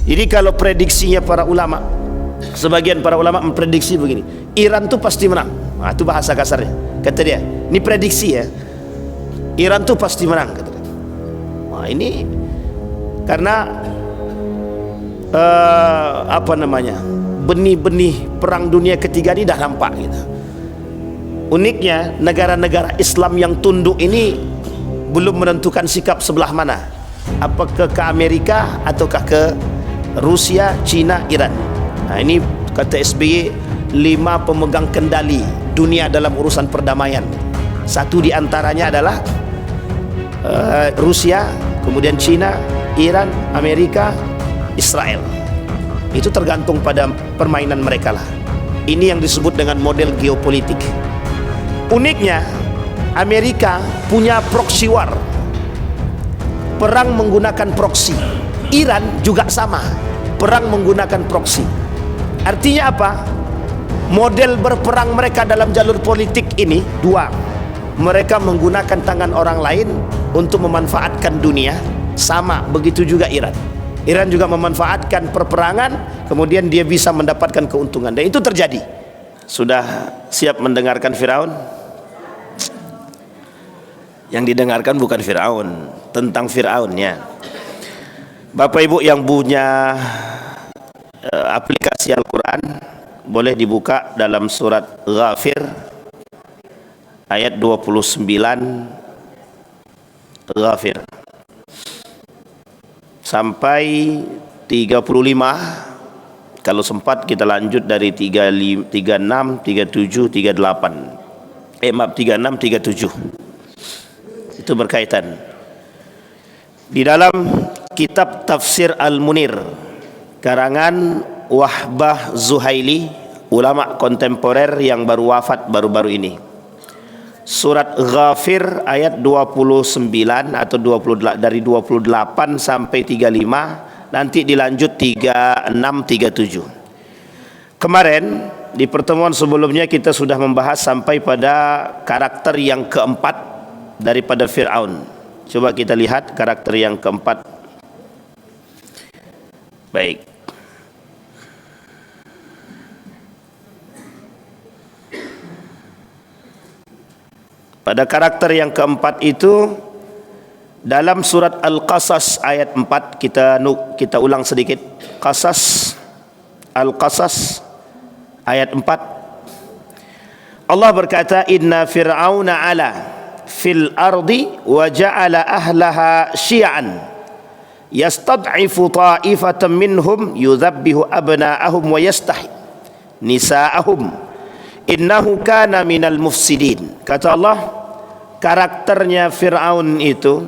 Jadi kalau prediksinya para ulama, sebagian para ulama memprediksi begini, Iran tuh pasti menang. Nah, itu bahasa kasarnya. Kata dia, ini prediksi ya, Iran tuh pasti menang, kata dia. Nah, ini karena apa namanya, benih-benih perang dunia ketiga ini dah nampak gitu. Uniknya negara-negara Islam yang tunduk ini belum menentukan sikap sebelah mana, apakah ke Amerika ataukah ke Rusia, Cina, Iran. Nah, ini kata SBY 5 pemegang kendali dunia dalam urusan perdamaian. Satu di antaranya adalah Rusia, kemudian Cina, Iran, Amerika, Israel. Itu tergantung pada permainan mereka lah. Ini yang disebut dengan model geopolitik. Uniknya Amerika punya proxy war, perang menggunakan proxy. Iran juga sama, perang menggunakan proxy. Artinya apa? Model berperang mereka dalam jalur politik ini dua. Mereka menggunakan tangan orang lain untuk memanfaatkan dunia. Sama begitu juga Iran. Iran juga memanfaatkan perperangan, kemudian dia bisa mendapatkan keuntungan. Dan itu terjadi. Sudah siap mendengarkan Firaun? Yang didengarkan bukan Firaun, tentang Firaunnya. Bapak Ibu yang punya aplikasi Al-Quran, boleh dibuka dalam surat Ghafir ayat 29, Ghafir sampai 35. Kalau sempat kita lanjut dari 36, 37, 38. Maaf, 36, 37. Itu berkaitan. Di dalam kitab Tafsir Al-Munir karangan Wahbah Zuhaili, ulama kontemporer yang baru wafat baru-baru ini. Surat Ghafir ayat 29 atau 28, dari 28 sampai 35, nanti dilanjut 36, 37. Kemarin di pertemuan sebelumnya kita sudah membahas sampai pada karakter yang keempat daripada Fir'aun. Coba kita lihat karakter yang keempat. Baik. Pada karakter yang keempat itu dalam surat Al-Qasas ayat 4, kita ulang sedikit. Qasas, Al-Qasas ayat 4. Allah berkata, inna fir'auna ala fil ardi wa ja'ala ahlaha syi'an yastad'ifu ta'ifatan minhum yudhabbihu abna'ahum wa yastahi nisa'ahum innahu kana minal mufsidin. Kata Allah, karakternya Fir'aun itu,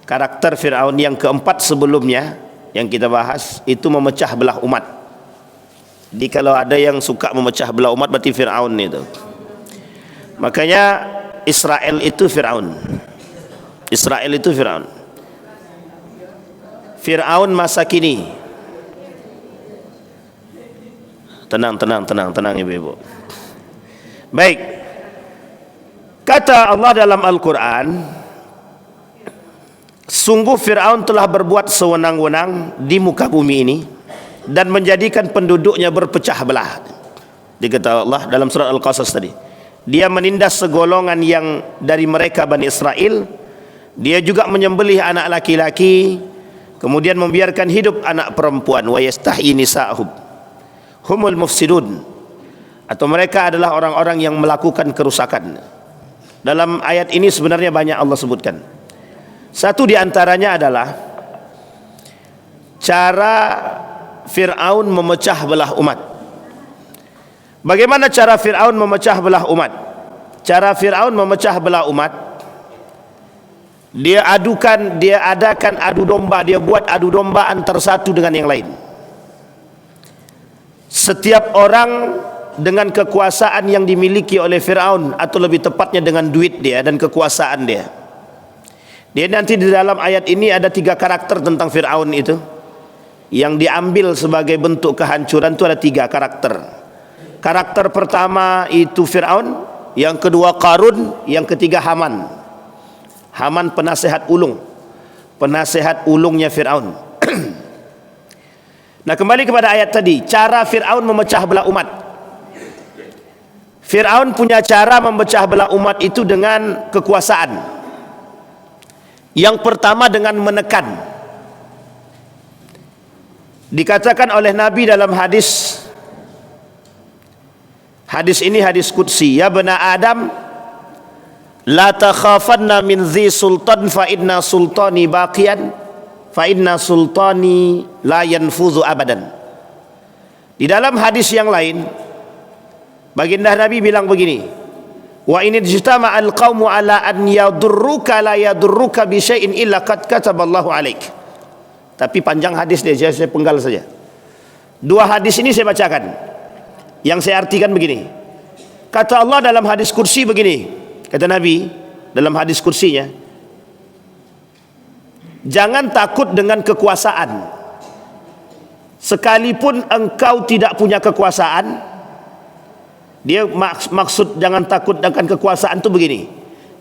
karakter Fir'aun yang keempat sebelumnya yang kita bahas, itu memecah belah umat. Jadi kalau ada yang suka memecah belah umat, berarti Fir'aun itu. Makanya Israel itu Fir'aun. Israel itu Fir'aun. Fir'aun masa kini. Tenang ibu-ibu. Baik. Kata Allah dalam Al-Quran, sungguh Fir'aun telah berbuat sewenang-wenang di muka bumi ini dan menjadikan penduduknya berpecah belah. Dikata Allah dalam surat Al-Qasas tadi, dia menindas segolongan yang dari mereka Bani Israel. Dia juga menyembelih anak laki-laki, kemudian membiarkan hidup anak perempuan. Wa yastahyi nisa'ahum humul mufsidun, atau mereka adalah orang-orang yang melakukan kerusakan. Dalam ayat ini sebenarnya banyak Allah sebutkan. Satu di antaranya adalah cara Fir'aun memecah belah umat. Bagaimana cara Fir'aun memecah belah umat? Cara Fir'aun memecah belah umat, dia adakan adu domba, dia buat adu domba antar satu dengan yang lain. Setiap orang dengan kekuasaan yang dimiliki oleh Fir'aun, atau lebih tepatnya dengan duit dia dan kekuasaan dia. Dia nanti di dalam ayat ini ada 3 karakter tentang Fir'aun itu. Yang diambil sebagai bentuk kehancuran itu ada 3 karakter. Karakter pertama itu Fir'aun, yang kedua Qarun, yang ketiga Haman. Haman penasehat ulung, penasehat ulungnya Fir'aun. Nah, kembali kepada ayat tadi, cara Fir'aun memecah belah umat. Fir'aun punya cara memecah belah umat itu dengan kekuasaan. Yang pertama dengan menekan. Dikatakan oleh Nabi dalam hadis ini hadis qudsi, ya bani Adam, la takhafanna min dhi sultan fa inna sultani baqiyan fa inna sultani la yanfuzu abadan. Di dalam hadis yang lain, baginda Nabi bilang begini, wa in ijtama'al qaumu ala an yadurruka la yadurruka bi syai'in illa qad kataballahu alaik. Tapi panjang hadis dia, saya penggal saja. Dua hadis ini saya bacakan. Yang saya artikan begini. Kata Allah dalam hadis kursi begini, kata Nabi dalam hadis kursinya, jangan takut dengan kekuasaan. Sekalipun engkau tidak punya kekuasaan, dia maksud jangan takut dengan kekuasaan itu begini.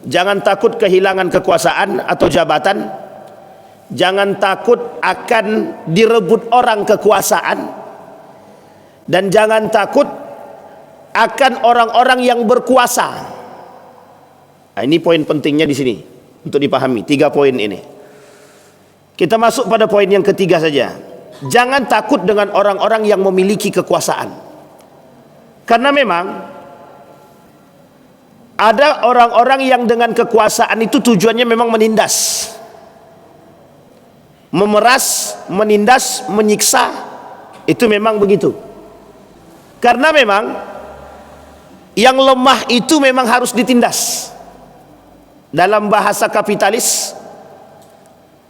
Jangan takut kehilangan kekuasaan atau jabatan. Jangan takut akan direbut orang kekuasaan. Dan jangan takut akan orang-orang yang berkuasa. Nah, ini poin pentingnya di sini untuk dipahami, 3 poin ini. Kita masuk pada poin yang ketiga saja. Jangan takut dengan orang-orang yang memiliki kekuasaan. Karena memang ada orang-orang yang dengan kekuasaan itu tujuannya memang menindas, memeras, menindas, menyiksa. Itu memang begitu. Karena memang yang lemah itu memang harus ditindas. Dalam bahasa kapitalis,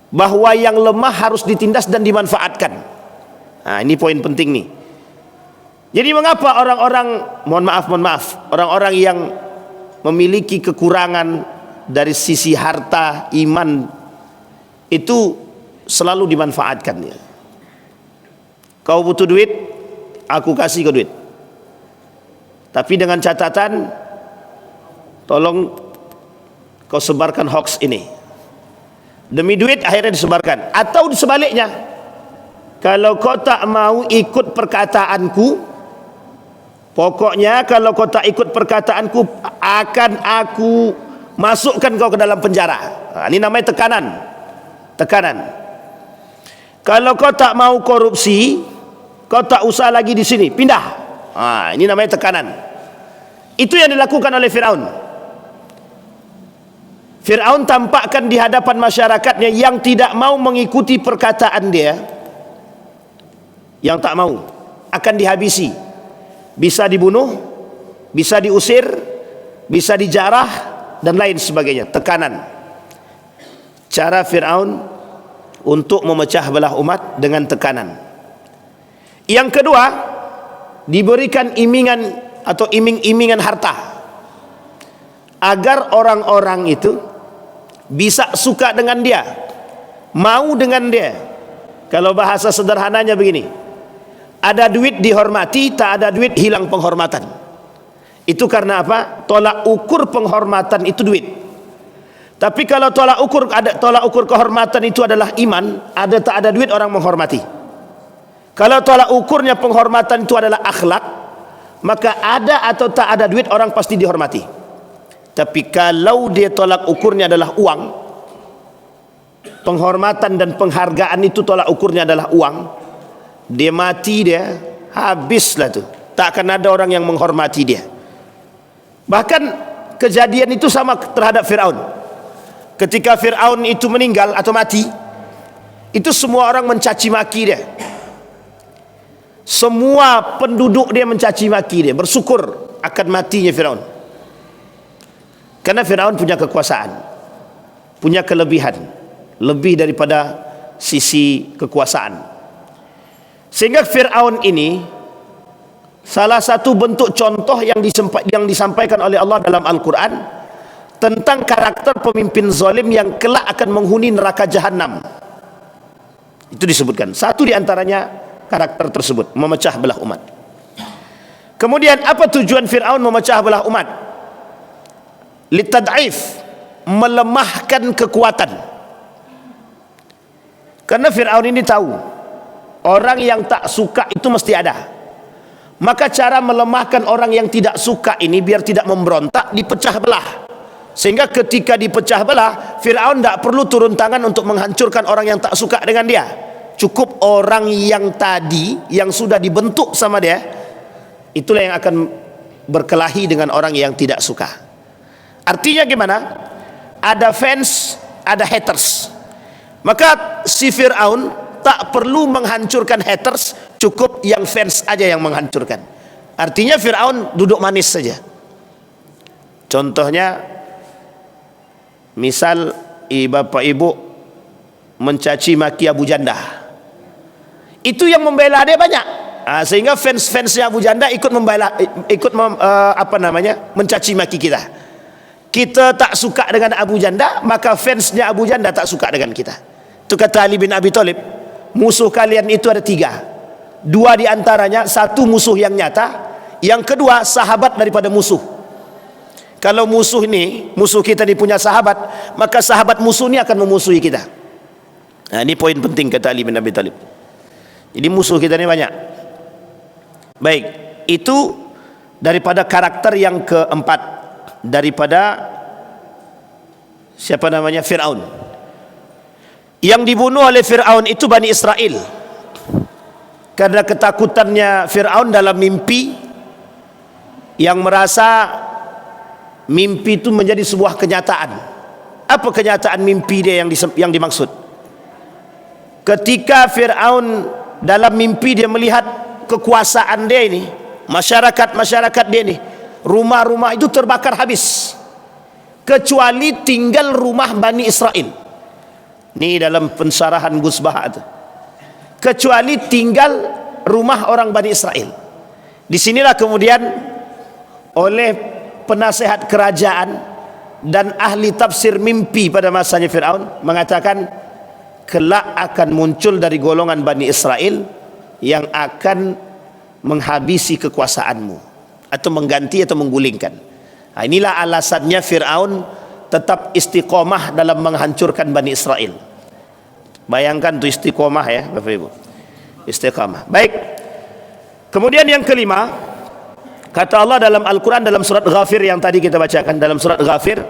bahwa yang lemah harus ditindas dan dimanfaatkan. Nah, ini poin penting nih. Jadi mengapa orang-orang, mohon maaf, orang-orang yang memiliki kekurangan dari sisi harta, iman, itu selalu dimanfaatkan ya. Kau butuh duit, aku kasih kau duit. Tapi dengan catatan, tolong kau sebarkan hoax ini. Demi duit akhirnya disebarkan. Atau sebaliknya, kalau kau tak mau ikut perkataanku, pokoknya kalau kau tak ikut perkataanku, akan aku masukkan kau ke dalam penjara. Nah, ini namanya tekanan. Tekanan. Kalau kau tak mau korupsi, kau tak usah lagi di sini, pindah. Nah, ini namanya tekanan. Itu yang dilakukan oleh Fir'aun. Fir'aun tampakkan di hadapan masyarakatnya yang tidak mau mengikuti perkataan dia, yang tak mau, akan dihabisi. Bisa dibunuh, bisa diusir, bisa dijarah, dan lain sebagainya. Tekanan. Cara Fir'aun untuk memecah belah umat dengan tekanan. Yang kedua, diberikan imingan atau iming-imingan harta, agar orang-orang itu bisa suka dengan dia, mau dengan dia. Kalau bahasa sederhananya begini, ada duit dihormati, tak ada duit hilang penghormatan. Itu karena apa? Tolak ukur penghormatan itu duit. Tapi kalau tolak ukur kehormatan itu adalah iman, ada tak ada duit orang menghormati. Kalau tolak ukurnya penghormatan itu adalah akhlak, maka ada atau tak ada duit orang pasti dihormati. Tapi kalau dia tolak ukurnya adalah uang, penghormatan dan penghargaan itu tolak ukurnya adalah uang, dia mati, dia habislah tuh. Tak akan ada orang yang menghormati dia. Bahkan kejadian itu sama terhadap Fir'aun. Ketika Fir'aun itu meninggal atau mati, itu semua orang mencaci maki dia. Semua penduduk dia mencaci maki dia, bersyukur akan matinya Fir'aun. Karena Fir'aun punya kekuasaan, punya kelebihan, lebih daripada sisi kekuasaan. Sehingga Fir'aun ini salah satu bentuk contoh yang disampaikan oleh Allah dalam Al-Quran tentang karakter pemimpin zalim yang kelak akan menghuni neraka jahanam. Itu disebutkan. Satu di antaranya karakter tersebut, memecah belah umat. Kemudian apa tujuan Fir'aun memecah belah umat? Litad'if, melemahkan kekuatan. Karena Fir'aun ini tahu Orang yang tak suka itu mesti ada. Maka cara melemahkan orang yang tidak suka ini biar tidak memberontak, dipecah belah. Sehingga ketika dipecah belah, Fir'aun tidak perlu turun tangan untuk menghancurkan orang yang tak suka dengan dia. Cukup orang yang tadi, yang sudah dibentuk sama dia, itulah yang akan berkelahi dengan orang yang tidak suka. Artinya gimana? Ada fans, ada haters. Maka si Fir'aun tak perlu menghancurkan haters, cukup yang fans aja yang menghancurkan. Artinya Fir'aun duduk manis saja. Contohnya, misal bapak ibu mencaci maki Abu Janda, itu yang membela dia banyak. Sehingga fans-fansnya Abu Janda ikut membela, mencaci maki kita. Kita tak suka dengan Abu Janda, maka fansnya Abu Janda tak suka dengan kita. Itu kata Ali bin Abi Thalib, musuh kalian itu ada 3. 2 di antaranya, 1 musuh yang nyata, yang kedua sahabat daripada musuh. Kalau musuh kita ni punya sahabat, maka sahabat musuh ni akan memusuhi kita. Nah, ini poin penting kata Ali bin Abi Thalib. Jadi musuh kita ni banyak. Baik, itu daripada karakter yang keempat, daripada Fir'aun. Yang dibunuh oleh Fir'aun itu Bani Israel. Karena ketakutannya Fir'aun dalam mimpi, yang merasa mimpi itu menjadi sebuah kenyataan. Apa kenyataan mimpi dia yang dimaksud? Ketika Fir'aun dalam mimpi dia melihat kekuasaan dia ini, masyarakat dia ini, rumah-rumah itu terbakar habis, kecuali tinggal rumah Bani Israel. Ini dalam pensarahan Gus Baha itu. Kecuali tinggal rumah orang Bani Israel. Disinilah kemudian oleh penasehat kerajaan dan ahli tafsir mimpi pada masanya Fir'aun mengatakan, kelak akan muncul dari golongan Bani Israel yang akan menghabisi kekuasaanmu, atau mengganti atau menggulingkan. Inilah alasannya Fir'aun tetap istiqomah dalam menghancurkan Bani Israel. Bayangkan tu istiqomah ya Bapak Ibu, istiqomah. Baik, kemudian yang kelima, kata Allah dalam Al-Quran, dalam surat Ghafir yang tadi kita bacakan, dalam surat Ghafir,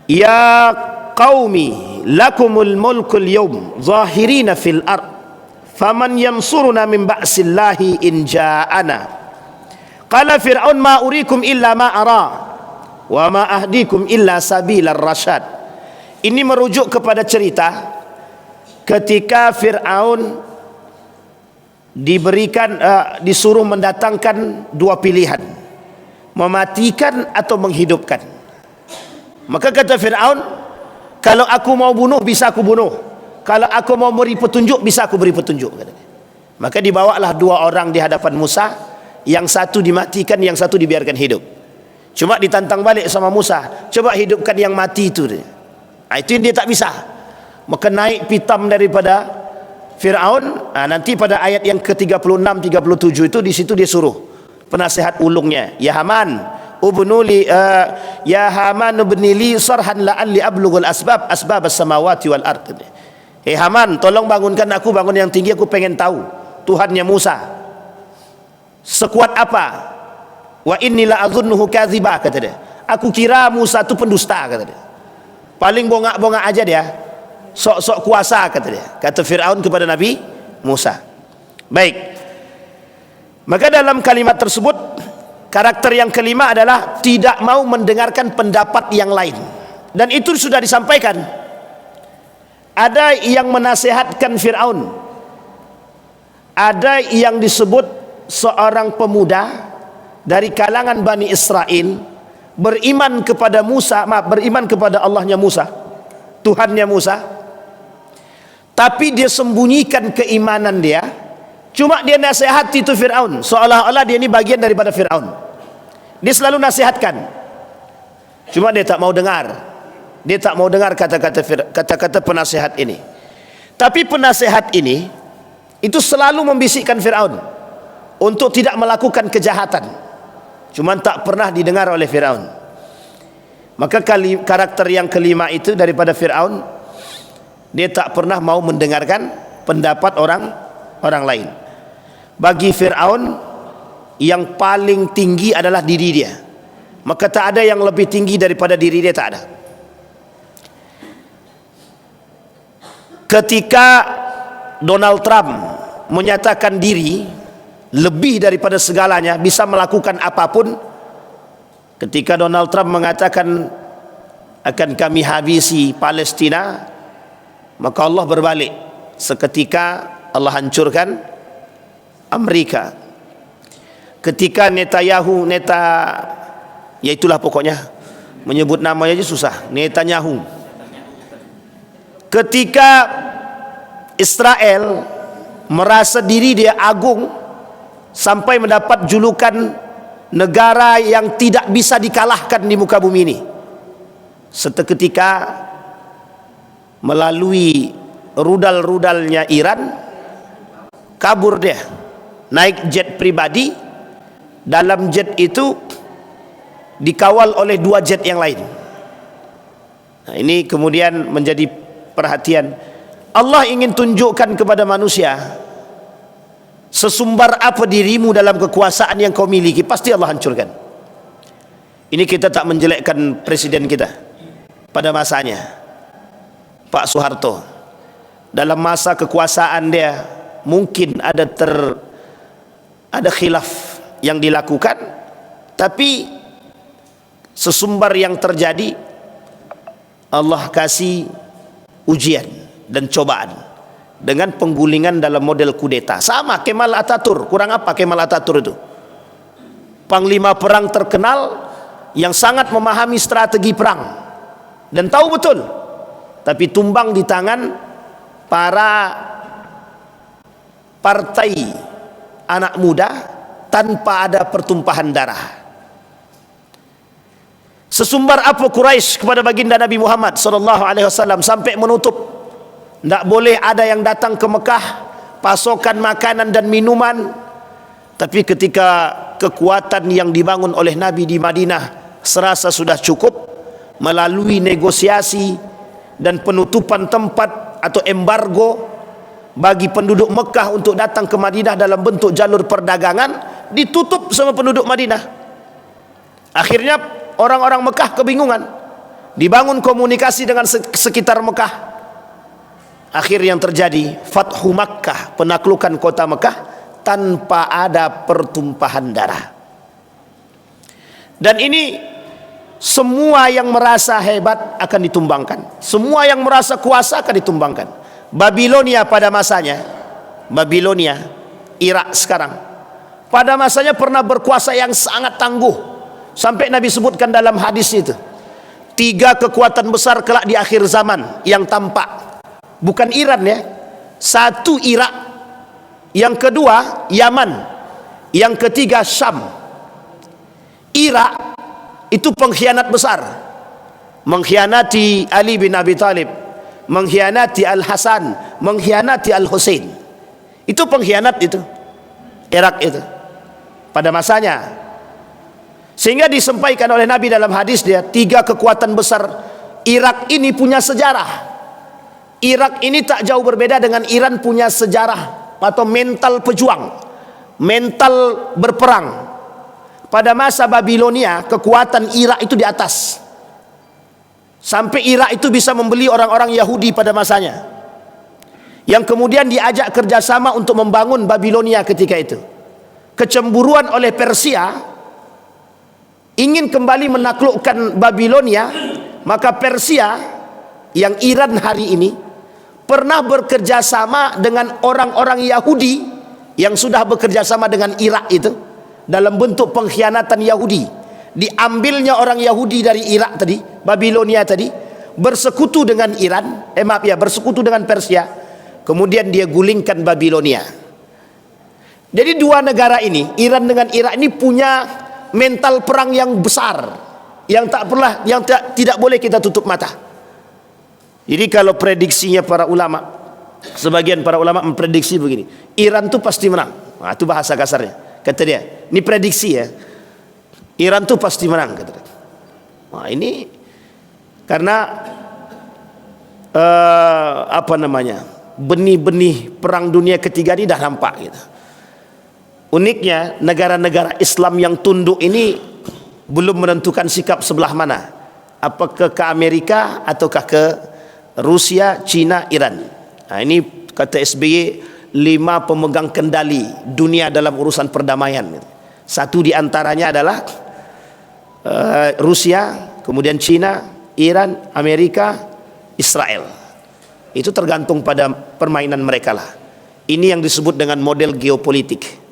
ya qaumi lakumul mulkul yawm zahirina fil ard faman yansuruna min ba'sillahi in ja'ana. Qala Fir'aun ma urikum illa ma ara wa ma ahdikum illa sabilar rasyad. Ini merujuk kepada cerita ketika Fir'aun disuruh mendatangkan 2 pilihan, mematikan atau menghidupkan. Maka kata Fir'aun, kalau aku mau bunuh bisa aku bunuh, kalau aku mau beri petunjuk bisa aku beri petunjuk. Maka dibawalah 2 orang di hadapan Musa, yang satu dimatikan, yang satu dibiarkan hidup. Cuma ditantang balik sama Musa, coba hidupkan yang mati itu. Itu yang dia tak bisa. Maka naik pitam daripada Fir'aun. Nanti pada ayat yang ke-36 37 itu, di situ dia suruh penasehat ulungnya, ya Haman ubnuli ya Haman ubnili sarhan la'alli ablughul asbab as-samawati wal ard. Haman, tolong bangunkan aku bangun yang tinggi, aku pengen tahu Tuhannya Musa sekuat apa. Wa inni la adhunnuhu kadhiba, kata dia. Aku kira Musa itu pendusta, kata dia. Paling bongak-bongak aja dia, sok-sok kuasa, kata dia, kata Fir'aun kepada Nabi Musa. Baik, maka dalam kalimat tersebut, karakter yang kelima adalah tidak mau mendengarkan pendapat yang lain. Dan itu sudah disampaikan. Ada yang menasehatkan Fir'aun, ada yang disebut seorang pemuda dari kalangan Bani Israel beriman kepada beriman kepada Allahnya Musa, Tuhannya Musa, tapi dia sembunyikan keimanan dia. Cuma dia nasihati itu Fir'aun, seolah-olah dia ini bagian daripada Fir'aun. Dia selalu nasihatkan, cuma dia tak mau dengar. Dia tak mau dengar kata-kata penasihat ini. Tapi penasihat ini itu selalu membisikkan Fir'aun untuk tidak melakukan kejahatan, cuma tak pernah didengar oleh Fir'aun. Maka karakter yang kelima itu daripada Fir'aun, dia tak pernah mau mendengarkan pendapat orang lain. Bagi Fir'aun, yang paling tinggi adalah diri dia, maka tak ada yang lebih tinggi daripada diri dia, tak ada. Ketika Donald Trump menyatakan diri lebih daripada segalanya, bisa melakukan apapun, ketika Donald Trump mengatakan akan kami habisi Palestina, maka Allah berbalik, seketika Allah hancurkan Amerika. Ketika Netanyahu, ya itulah pokoknya, menyebut namanya aja susah, Netanyahu. Ketika Israel merasa diri dia agung sampai mendapat julukan negara yang tidak bisa dikalahkan di muka bumi ini, seketika melalui rudal-rudalnya Iran kabur dia, naik jet pribadi. Dalam jet itu dikawal oleh 2 jet yang lain. Nah, ini kemudian menjadi perhatian. Allah ingin tunjukkan kepada manusia, sesumbar apa dirimu dalam kekuasaan yang kau miliki, pasti Allah hancurkan. Ini kita tak menjelekkan presiden kita pada masanya, Pak Soeharto. Dalam masa kekuasaan dia mungkin ada khilaf yang dilakukan, tapi sesumbar yang terjadi, Allah kasih ujian dan cobaan dengan penggulingan dalam model kudeta. Sama Kemal Atatürk. Kurang apa Kemal Atatürk itu? Panglima perang terkenal yang sangat memahami strategi perang dan tahu betul, tapi tumbang di tangan para partai anak muda tanpa ada pertumpahan darah. Sesumbar apa Quraisy kepada baginda Nabi Muhammad SAW sampai menutup, tidak boleh ada yang datang ke Mekah, pasokan makanan dan minuman. Tapi ketika kekuatan yang dibangun oleh Nabi di Madinah serasa sudah cukup, melalui negosiasi dan penutupan tempat atau embargo bagi penduduk Mekah untuk datang ke Madinah dalam bentuk jalur perdagangan, ditutup sama penduduk Madinah. Akhirnya orang-orang Mekah kebingungan, dibangun komunikasi dengan sekitar Mekah. Akhir yang terjadi Fathu Makkah, penaklukan kota Mekah tanpa ada pertumpahan darah. Dan ini semua yang merasa hebat akan ditumbangkan, semua yang merasa kuasa akan ditumbangkan. Babilonia pada masanya, Babilonia, Irak sekarang, pada masanya pernah berkuasa yang sangat tangguh, sampai Nabi sebutkan dalam hadis itu, 3 kekuatan besar kelak di akhir zaman yang tampak. Bukan Iran ya, 1 Irak, yang kedua Yaman, yang ketiga Syam. Irak itu pengkhianat besar, mengkhianati Ali bin Abi Thalib, mengkhianati Al-Hasan, mengkhianati Al-Husain. Itu pengkhianat itu, Irak itu pada masanya. Sehingga disampaikan oleh Nabi dalam hadis dia, 3 kekuatan besar Irak ini punya sejarah. Irak ini tak jauh berbeda dengan Iran punya sejarah atau mental pejuang, mental berperang. Pada masa Babilonia, kekuatan Irak itu di atas, sampai Irak itu bisa membeli orang-orang Yahudi pada masanya, yang kemudian diajak kerjasama untuk membangun Babilonia ketika itu. Kecemburuan oleh Persia ingin kembali menaklukkan Babilonia, maka Persia yang Iran hari ini pernah bekerja sama dengan orang-orang Yahudi yang sudah bekerja sama dengan Irak itu dalam bentuk pengkhianatan Yahudi. Diambilnya orang Yahudi dari Irak tadi, Babilonia tadi, bersekutu dengan Iran, bersekutu dengan Persia, kemudian dia gulingkan Babilonia. Jadi 2 negara ini, Iran dengan Irak ini punya mental perang yang besar, yang tidak boleh kita tutup mata. Jadi kalau prediksinya para ulama, sebagian para ulama memprediksi begini, Iran tuh pasti menang. Nah, itu bahasa kasarnya. Kata dia, ini prediksi ya, Iran tuh pasti menang, kata dia. Nah, ini karena benih-benih perang dunia ketiga ini dah nampak gitu. Uniknya negara-negara Islam yang tunduk ini belum menentukan sikap sebelah mana, apakah ke Amerika ataukah ke Rusia, China, Iran. Nah, ini kata SBY 5 pemegang kendali dunia dalam urusan perdamaian. Satu di antaranya adalah Rusia, kemudian China, Iran, Amerika, Israel. Itu tergantung pada permainan mereka lah. Ini yang disebut dengan model geopolitik.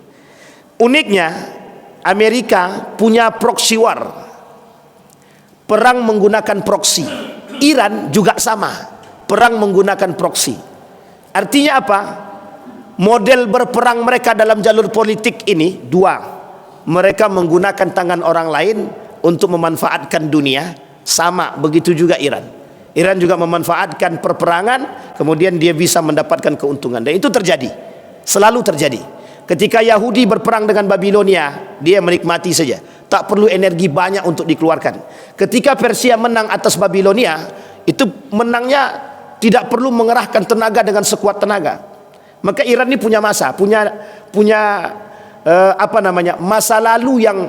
Uniknya Amerika punya proxy war, perang menggunakan proxy. Iran juga sama, perang menggunakan proxy. Artinya apa? Model berperang mereka dalam jalur politik ini dua. Mereka menggunakan tangan orang lain untuk memanfaatkan dunia. Sama begitu juga Iran. Iran juga memanfaatkan perperangan, kemudian dia bisa mendapatkan keuntungan. Dan itu terjadi, selalu terjadi. Ketika Yahudi berperang dengan Babilonia, dia menikmati saja, tak perlu energi banyak untuk dikeluarkan. Ketika Persia menang atas Babilonia, itu menangnya tidak perlu mengerahkan tenaga dengan sekuat tenaga. Maka Iran ini punya masa, punya masa lalu yang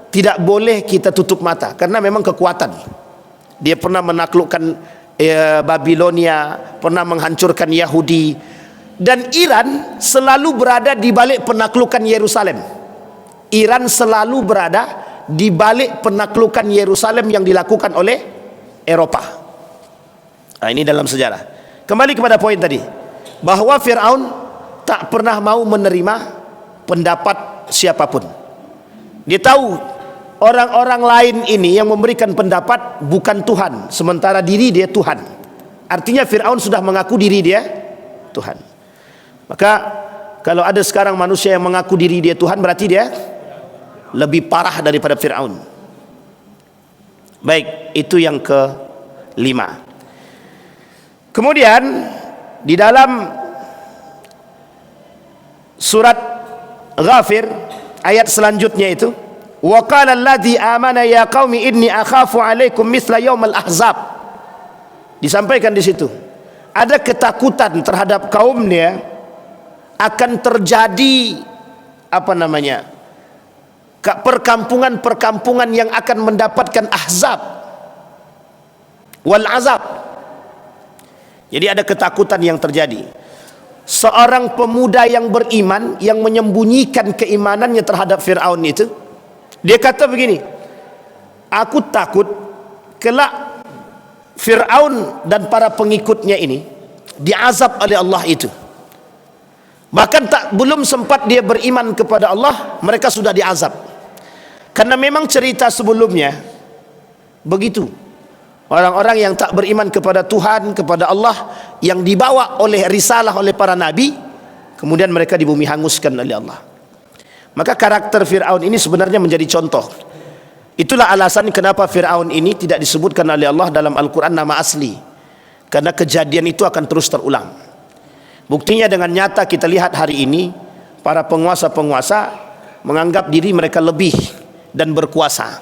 tidak boleh kita tutup mata, karena memang kekuatan. Dia pernah menaklukkan Babilonia, pernah menghancurkan Yahudi. Dan Iran selalu berada di balik penaklukan Yerusalem. Iran selalu berada di balik penaklukan Yerusalem yang dilakukan oleh Eropa. Nah, ini dalam sejarah. Kembali kepada poin tadi, bahwa Fir'aun tak pernah mau menerima pendapat siapapun. Dia tahu orang-orang lain ini yang memberikan pendapat bukan Tuhan, sementara diri dia Tuhan. Artinya Fir'aun sudah mengaku diri dia Tuhan. Maka kalau ada sekarang manusia yang mengaku diri dia Tuhan, berarti dia lebih parah daripada Fir'aun. Baik, itu yang ke-5. Kemudian di dalam surat Ghafir ayat selanjutnya itu, wa qala alladhi amana ya qaumi inni akhafu alaikum mithla yaumal ahzab. Disampaikan di situ ada ketakutan terhadap kaumnya akan terjadi perkampungan-perkampungan yang akan mendapatkan ahzab wal azab. Jadi ada ketakutan yang terjadi. Seorang pemuda yang beriman yang menyembunyikan keimanannya terhadap Fir'aun itu, dia kata begini, aku takut kelak Fir'aun dan para pengikutnya ini diazab oleh Allah itu. Bahkan belum sempat dia beriman kepada Allah, mereka sudah diazab. Karena memang cerita sebelumnya begitu. Orang-orang yang tak beriman kepada Tuhan, kepada Allah, yang dibawa oleh risalah oleh para nabi, kemudian mereka di bumi hanguskan oleh Allah. Maka karakter Fir'aun ini sebenarnya menjadi contoh. Itulah alasan kenapa Fir'aun ini tidak disebutkan oleh Allah dalam Al-Quran nama asli, karena kejadian itu akan terus terulang. Buktinya dengan nyata kita lihat hari ini, para penguasa-penguasa menganggap diri mereka lebih dan berkuasa,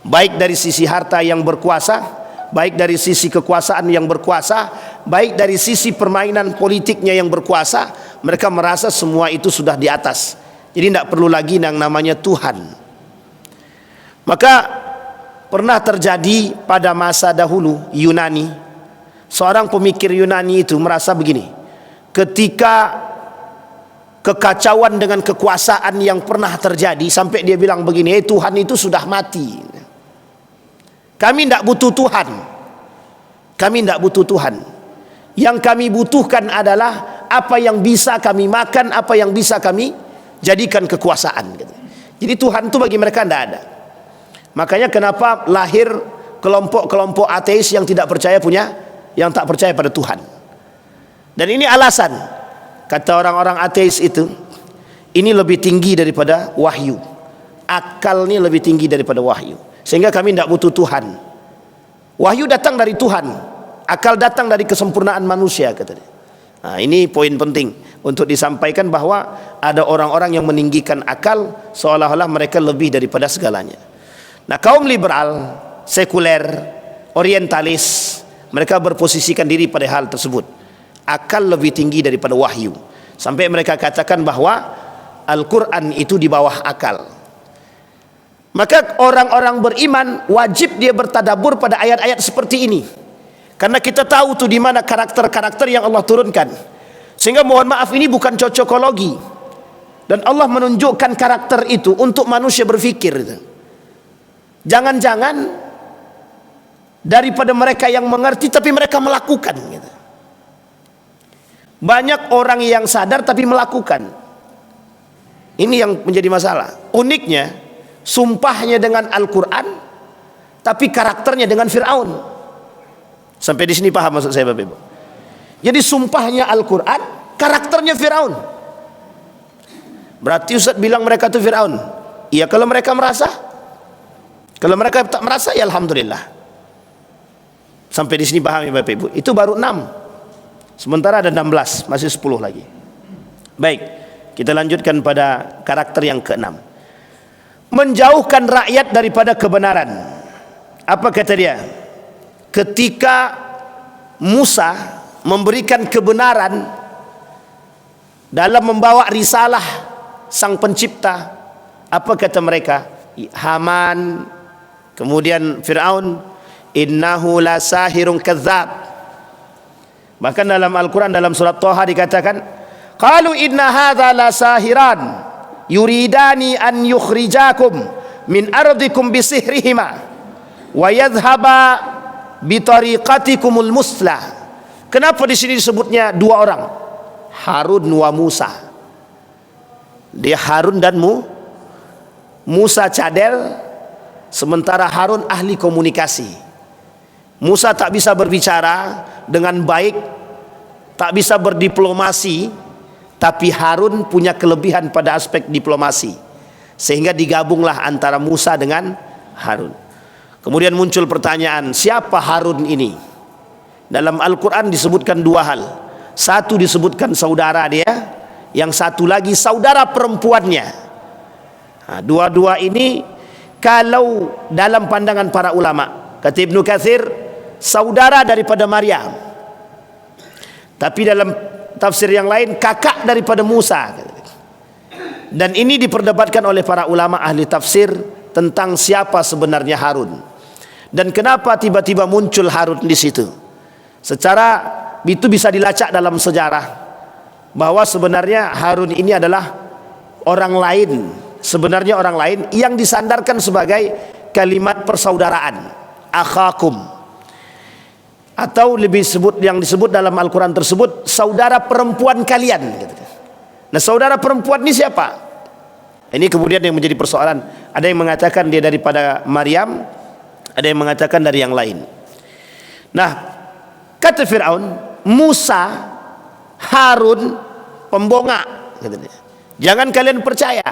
baik dari sisi harta yang berkuasa, baik dari sisi kekuasaan yang berkuasa, baik dari sisi permainan politiknya yang berkuasa. Mereka merasa semua itu sudah di atas, jadi tidak perlu lagi yang namanya Tuhan. Maka pernah terjadi pada masa dahulu Yunani, seorang pemikir Yunani itu merasa begini, ketika kekacauan dengan kekuasaan yang pernah terjadi, sampai dia bilang begini, Tuhan itu sudah mati, kami tidak butuh Tuhan, kami tidak butuh Tuhan, yang kami butuhkan adalah apa yang bisa kami makan, apa yang bisa kami jadikan kekuasaan. Jadi Tuhan itu bagi mereka tidak ada. Makanya kenapa lahir kelompok-kelompok ateis yang tidak percaya yang tak percaya pada Tuhan. Dan ini alasan, kata orang-orang ateis itu, ini lebih tinggi daripada wahyu, akal ini lebih tinggi daripada wahyu, sehingga kami tidak butuh Tuhan. Wahyu datang dari Tuhan, akal datang dari kesempurnaan manusia, kata dia. Nah, ini poin penting untuk disampaikan, bahwa ada orang-orang yang meninggikan akal seolah-olah mereka lebih daripada segalanya. Nah, kaum liberal, sekuler, orientalis, mereka berposisikan diri pada hal tersebut. akal lebih tinggi daripada wahyu. Sampai mereka katakan bahwa Al-Quran itu di bawah akal. Maka orang-orang beriman wajib dia bertadabbur pada ayat-ayat seperti ini, karena kita tahu tuh di mana karakter-karakter yang Allah turunkan. Sehingga mohon maaf, ini bukan cocokologi, dan Allah menunjukkan karakter itu untuk manusia berfikir. Jangan-jangan daripada mereka yang mengerti tapi mereka melakukan gitu. Banyak orang yang sadar tapi melakukan. Ini yang menjadi masalah. Uniknya, sumpahnya dengan Al-Quran tapi karakternya dengan Fir'aun. Sampai di sini paham maksud saya Bapak Ibu? Jadi sumpahnya Al-Quran, karakternya Fir'aun. Berarti Ustaz bilang mereka itu Fir'aun. Iya kalau mereka merasa. Kalau mereka tak merasa, ya Alhamdulillah. Sampai di sini paham ya Bapak Ibu? Itu baru 6. Sementara ada 16, masih 10 lagi. Baik, kita lanjutkan pada karakter yang ke-6. Menjauhkan rakyat daripada kebenaran. Apa kata dia? Ketika Musa memberikan kebenaran dalam membawa risalah sang pencipta, apa kata mereka? Haman, kemudian Fir'aun, innahu la sahirun kadzab. Bahkan dalam Al-Quran dalam surat Thaha dikatakan, qalu inna hadza la sahiran yuridani an yukhrijakum min ardikum bisihrihima wa yadhhaba bitariqatikumul muslah. Kenapa di sini disebutnya dua orang? Harun wa Musa. Dia Harun dan Musa cadel, sementara Harun ahli komunikasi. Musa tak bisa berbicara dengan baik, tak bisa berdiplomasi, tapi Harun punya kelebihan pada aspek diplomasi, sehingga digabunglah antara Musa dengan Harun. Kemudian muncul pertanyaan, siapa Harun ini? Dalam Al-Quran disebutkan dua hal. Satu disebutkan saudara dia, yang satu lagi saudara perempuannya. Nah, dua-dua ini kalau dalam pandangan para ulama, kata Ibnu Katsir, saudara daripada Maryam, tapi dalam tafsir yang lain kakak daripada Musa. Dan ini diperdebatkan oleh para ulama ahli tafsir tentang siapa sebenarnya Harun dan kenapa tiba-tiba muncul Harun di situ. Secara itu bisa dilacak dalam sejarah bahwa sebenarnya Harun ini adalah orang lain, sebenarnya orang lain yang disandarkan sebagai kalimat persaudaraan, akhakum, atau lebih sebut yang disebut dalam Al-Quran tersebut saudara perempuan kalian. Nah, saudara perempuan ini siapa? Ini kemudian yang menjadi persoalan. Ada yang mengatakan dia daripada Maryam, ada yang mengatakan dari yang lain. Nah, kata Fir'aun, Musa, Harun pembongak. Jangan kalian percaya.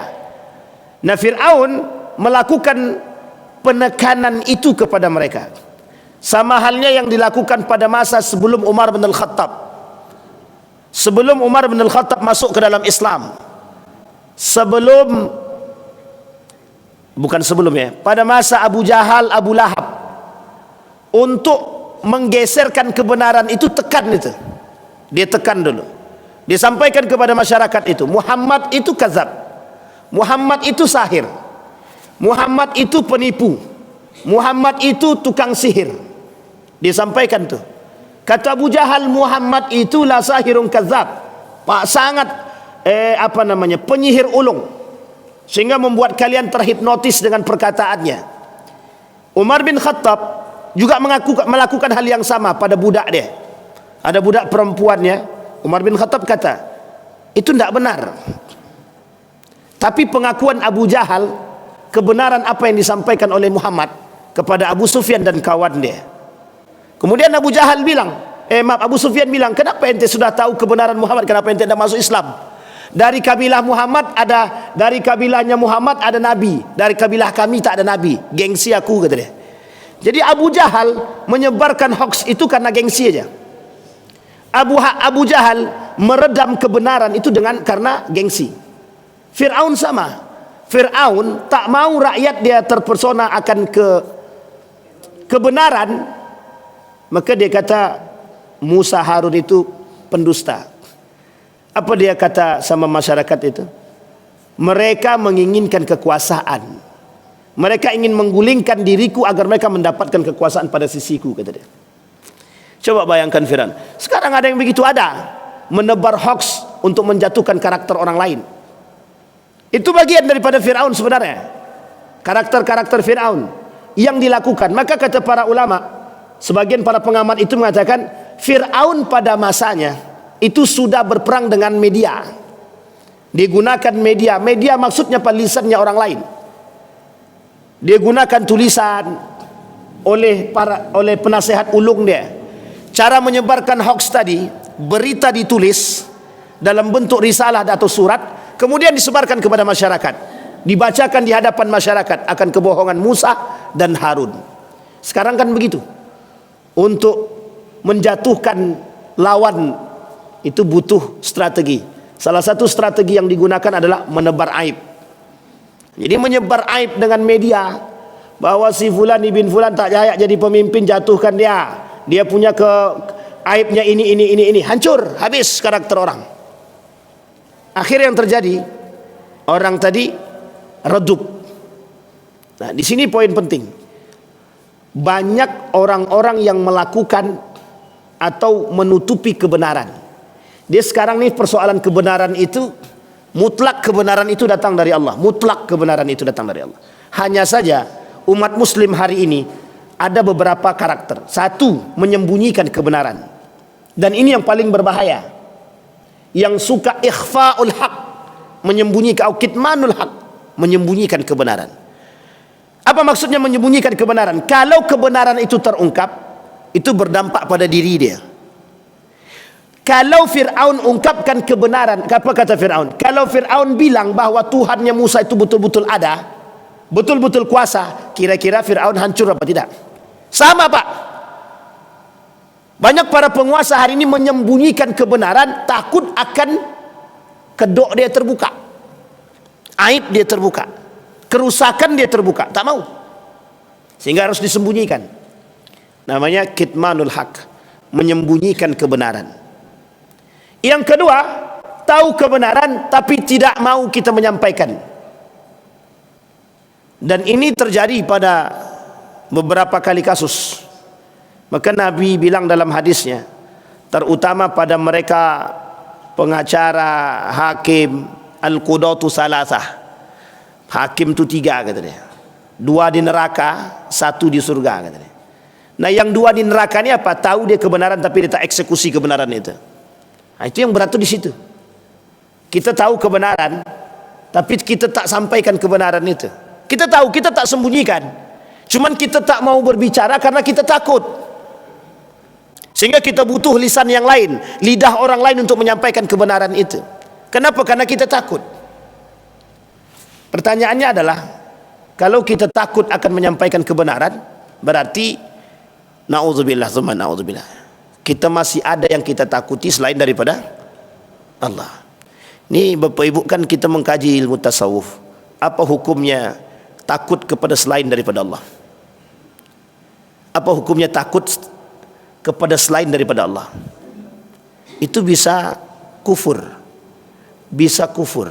Nah, Fir'aun melakukan penekanan itu kepada mereka. Sama halnya yang dilakukan pada masa sebelum Umar bin Al-Khattab. Sebelum Umar bin Al-Khattab masuk ke dalam Islam, pada masa Abu Jahal, Abu Lahab, untuk menggeserkan kebenaran itu tekan itu. Dia tekan dulu. Dia sampaikan kepada masyarakat itu, Muhammad itu kadzab. Muhammad itu sahir. Muhammad itu penipu. Muhammad itu tukang sihir. Disampaikan tuh. Kata Abu Jahal, Muhammad itu la sahirun kadzab. Pak sangat penyihir ulung, sehingga membuat kalian terhipnotis dengan perkataannya. Umar bin Khattab juga melakukan hal yang sama pada budak dia. Ada budak perempuannya. Umar bin Khattab kata, itu tidak benar. Tapi pengakuan Abu Jahal, kebenaran apa yang disampaikan oleh Muhammad kepada Abu Sufyan dan kawan dia. Kemudian Abu Jahal bilang, Abu Sufyan bilang, kenapa ente sudah tahu kebenaran Muhammad, kenapa ente tidak masuk Islam? Dari kabilah Muhammad ada, dari kabilahnya Muhammad ada nabi, dari kabilah kami tak ada nabi. Gengsi aku, kata dia. Jadi Abu Jahal menyebarkan hoax itu karena gengsi aja. Abu Jahal meredam kebenaran itu karena gengsi. Fir'aun sama. Fir'aun tak mau rakyat dia terpersona akan kebenaran, maka dia kata Musa, Harun itu pendusta. Apa dia kata sama masyarakat itu? Mereka menginginkan kekuasaan. Mereka ingin menggulingkan diriku agar mereka mendapatkan kekuasaan pada sisiku, kata dia. Coba bayangkan Firaun. Sekarang ada yang begitu ada, menebar hoax untuk menjatuhkan karakter orang lain. Itu bagian daripada Firaun sebenarnya. Karakter-karakter Firaun yang dilakukan. Maka kata para ulama, sebagian para pengamat itu mengatakan Firaun pada masanya itu sudah berperang dengan media. Digunakan media. Media maksudnya lisannya orang lain. Dia gunakan tulisan oleh penasehat ulung dia. Cara menyebarkan hoax tadi, berita ditulis dalam bentuk risalah atau surat, kemudian disebarkan kepada masyarakat. Dibacakan di hadapan masyarakat akan kebohongan Musa dan Harun. Sekarang kan begitu. Untuk menjatuhkan lawan itu butuh strategi. Salah satu strategi yang digunakan adalah menebar aib. Jadi menyebar aib dengan media, bahwa si fulan ibn fulan tak layak jadi pemimpin, jatuhkan dia. Dia punya aibnya ini, hancur, habis karakter orang. Akhirnya yang terjadi, orang tadi redup. Nah, di sini poin penting. Banyak orang-orang yang melakukan atau menutupi kebenaran. Dia sekarang nih persoalan kebenaran itu, mutlak kebenaran itu datang dari Allah. Mutlak kebenaran itu datang dari Allah. Hanya saja umat muslim hari ini ada beberapa karakter. Satu, menyembunyikan kebenaran. Dan ini yang paling berbahaya. Yang suka ikhfa'ul haq, menyembunyikan, kitmanul haq, menyembunyikan kebenaran. Apa maksudnya menyembunyikan kebenaran? Kalau kebenaran itu terungkap, itu berdampak pada diri dia. Kalau Fir'aun ungkapkan kebenaran, apa kata Fir'aun? Kalau Fir'aun bilang bahwa Tuhannya Musa itu betul-betul ada, betul-betul kuasa, kira-kira Fir'aun hancur apa tidak? Sama Pak. Banyak para penguasa hari ini menyembunyikan kebenaran, takut akan kedok dia terbuka, aib dia terbuka, kerusakan dia terbuka, tak mau, sehingga harus disembunyikan. Namanya kitmanul haq, menyembunyikan kebenaran. Yang kedua, tahu kebenaran tapi tidak mau kita menyampaikan. Dan ini terjadi pada beberapa kali kasus. Maka Nabi bilang dalam hadisnya, terutama pada mereka pengacara, hakim, al-qudatu salasah. Hakim itu 3 katanya. 2 di neraka, 1 di surga katanya. Nah, yang 2 di neraka ini apa? Tahu dia kebenaran tapi dia tak eksekusi kebenaran itu. Nah, itu yang berat tuh di situ. Kita tahu kebenaran, tapi kita tak sampaikan kebenaran itu. Kita tahu, kita tak sembunyikan. Cuman kita tak mau berbicara karena kita takut. Sehingga kita butuh lisan yang lain, lidah orang lain untuk menyampaikan kebenaran itu. Kenapa? Karena kita takut. Pertanyaannya adalah, kalau kita takut akan menyampaikan kebenaran, berarti na'udzubillah, tsumma na'udzubillah, kita masih ada yang kita takuti selain daripada Allah. Ini Bapak Ibu, kan kita mengkaji ilmu tasawuf. Apa hukumnya takut kepada selain daripada Allah? Apa hukumnya takut kepada selain daripada Allah? Itu bisa kufur. Bisa kufur.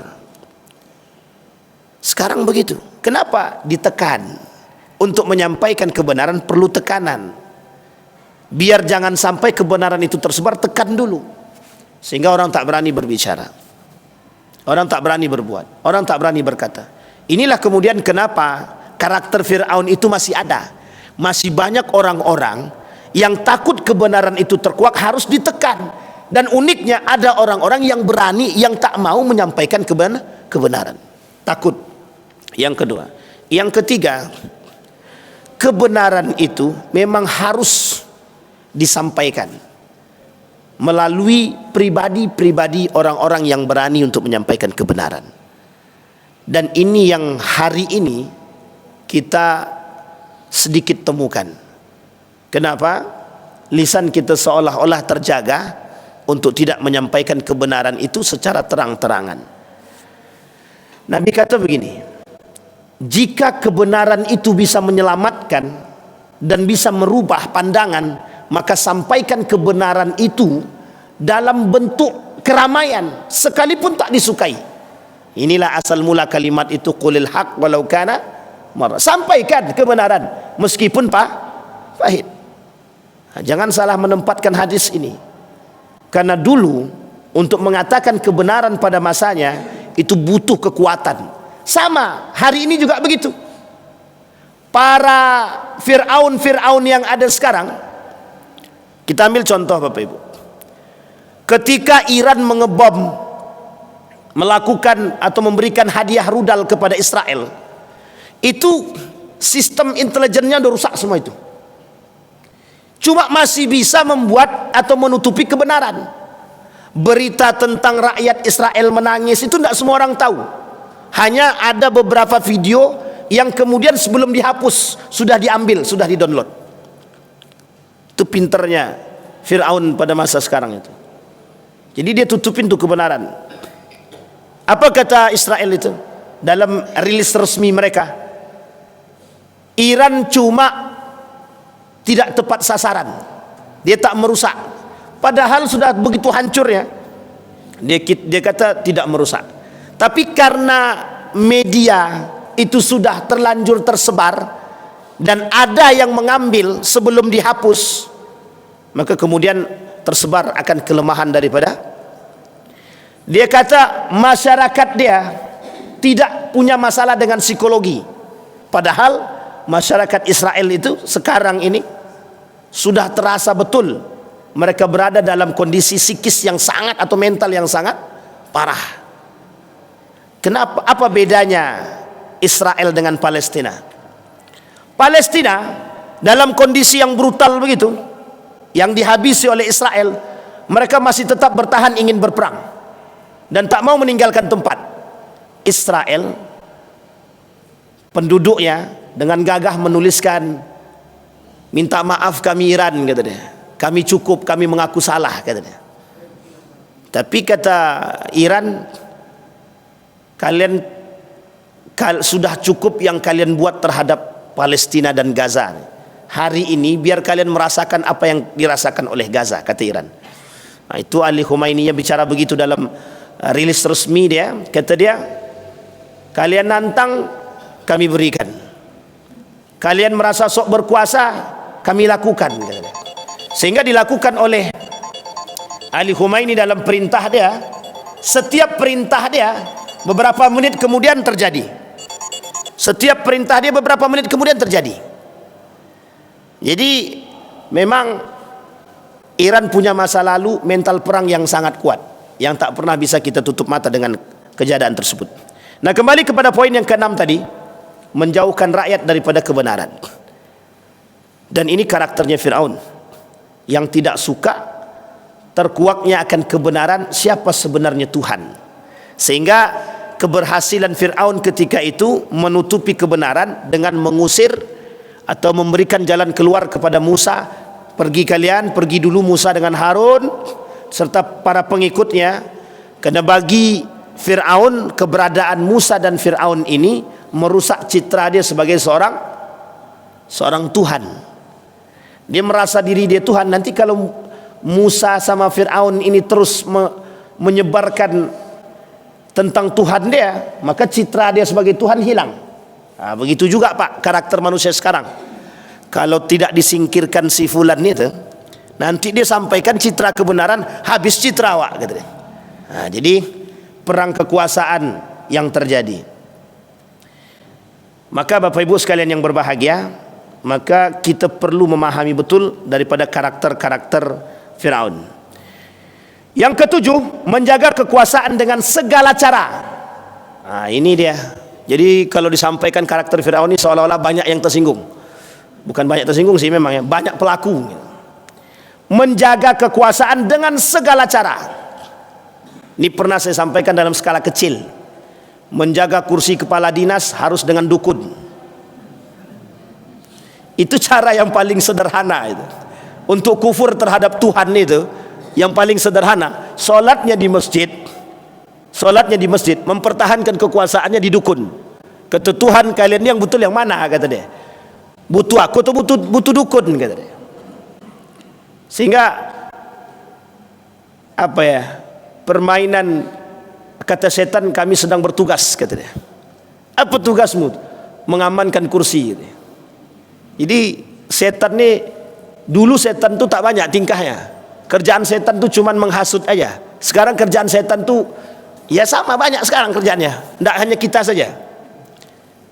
Sekarang begitu. Kenapa ditekan? Untuk menyampaikan kebenaran perlu tekanan. Biar jangan sampai kebenaran itu tersebar, tekan dulu. Sehingga orang tak berani berbicara, orang tak berani berbuat, orang tak berani berkata. Inilah kemudian kenapa karakter Fir'aun itu masih ada. Masih banyak orang-orang yang takut kebenaran itu terkuak, harus ditekan. Dan uniknya ada orang-orang yang berani, yang tak mau menyampaikan kebenaran. Takut. Yang kedua. Yang ketiga, kebenaran itu memang harus disampaikan melalui pribadi-pribadi orang-orang yang berani untuk menyampaikan kebenaran. Dan ini yang hari ini kita sedikit temukan. Kenapa? Lisan kita seolah-olah terjaga untuk tidak menyampaikan kebenaran itu secara terang-terangan. Nabi kata begini, jika kebenaran itu bisa menyelamatkan dan bisa merubah pandangan, maka sampaikan kebenaran itu dalam bentuk keramaian sekalipun tak disukai. Inilah asal mula kalimat itu, qulil haq walau kana marra. Sampaikan kebenaran meskipun pahit. Jangan salah menempatkan hadis ini. Karena dulu untuk mengatakan kebenaran pada masanya itu butuh kekuatan. Sama hari ini juga begitu. Para Fir'aun yang ada sekarang, kita ambil contoh Bapak Ibu. Ketika Iran mengebom, melakukan atau memberikan hadiah rudal kepada Israel, itu sistem intelijennya udah rusak semua itu. Cuma masih bisa membuat atau menutupi kebenaran. Berita tentang rakyat Israel menangis itu tidak semua orang tahu. Hanya ada beberapa video yang kemudian sebelum dihapus sudah diambil, sudah didownload. Itu pinternya Fir'aun pada masa sekarang itu. Jadi dia tutupin tuh kebenaran. Apa kata Israel itu dalam rilis resmi mereka? Iran cuma tidak tepat sasaran, dia tak merusak. Padahal sudah begitu hancurnya. Dia kata tidak merusak. Tapi karena media itu sudah terlanjur tersebar dan ada yang mengambil sebelum dihapus, maka kemudian tersebar akan kelemahan daripada. Dia kata masyarakat dia tidak punya masalah dengan psikologi. Padahal masyarakat Israel itu sekarang ini sudah terasa betul mereka berada dalam kondisi psikis yang sangat atau mental yang sangat parah. Kenapa? Apa bedanya Israel dengan Palestina? Palestina dalam kondisi yang brutal begitu, yang dihabisi oleh Israel, mereka masih tetap bertahan ingin berperang dan tak mau meninggalkan tempat. Israel penduduknya dengan gagah menuliskan, minta maaf kami Iran, kata dia, kami cukup, kami mengaku salah, kata dia. Tapi kata Iran, kalian sudah cukup yang kalian buat terhadap Palestina dan Gaza. Hari ini biar kalian merasakan apa yang dirasakan oleh Gaza, kata Iran. Nah, itu Ali Khomeini bicara begitu dalam rilis resmi dia. Kata dia, kalian nantang, kami berikan. Kalian merasa sok berkuasa, kami lakukan. Sehingga dilakukan oleh Ali Khomeini dalam perintah dia. Setiap perintah dia beberapa menit kemudian terjadi. Setiap perintah dia beberapa menit kemudian terjadi. Jadi memang Iran punya masa lalu mental perang yang sangat kuat, yang tak pernah bisa kita tutup mata dengan kejadian tersebut. Nah, kembali kepada poin yang ke-6 tadi, menjauhkan rakyat daripada kebenaran. Dan ini karakternya Fir'aun, yang tidak suka terkuaknya akan kebenaran siapa sebenarnya Tuhan. Sehingga keberhasilan Fir'aun ketika itu menutupi kebenaran dengan mengusir atau memberikan jalan keluar kepada Musa. Pergi kalian, pergi dulu Musa dengan Harun serta para pengikutnya, karena bagi Fir'aun keberadaan Musa dan Fir'aun ini merusak citra dia sebagai seorang Tuhan. Dia merasa diri dia Tuhan. Nanti kalau Musa sama Fir'aun ini terus menyebarkan tentang Tuhan dia, maka citra dia sebagai Tuhan hilang. Nah, begitu juga Pak karakter manusia sekarang. Kalau tidak disingkirkan si fulan itu, nanti dia sampaikan citra kebenaran, habis citra awak, gitu. Nah, jadi perang kekuasaan yang terjadi. Maka Bapak Ibu sekalian yang berbahagia, maka kita perlu memahami betul daripada karakter-karakter Fir'aun. Yang ketujuh, menjaga kekuasaan dengan segala cara. Nah, ini dia. Jadi kalau disampaikan karakter Fir'aun ini seolah-olah banyak yang tersinggung. Bukan banyak tersinggung sih memang ya, banyak pelaku. Menjaga kekuasaan dengan segala cara. Ini pernah saya sampaikan dalam skala kecil. Menjaga kursi kepala dinas harus dengan dukun. Itu cara yang paling sederhana itu. Untuk kufur terhadap Tuhan itu yang paling sederhana, solatnya di masjid, mempertahankan kekuasaannya di dukun. Kata Tuhan, kalian yang betul yang mana, kata dia. Butuh aku atau butuh dukun, kata dia. Sehingga apa ya, permainan, kata setan, kami sedang bertugas, kata dia. Apa tugasmu? Mengamankan kursi. Jadi setan nih, dulu setan tuh tak banyak tingkahnya. Kerjaan setan tuh cuman menghasut aja. Sekarang kerjaan setan tuh ya sama banyak sekarang kerjaannya. Tidak hanya kita saja.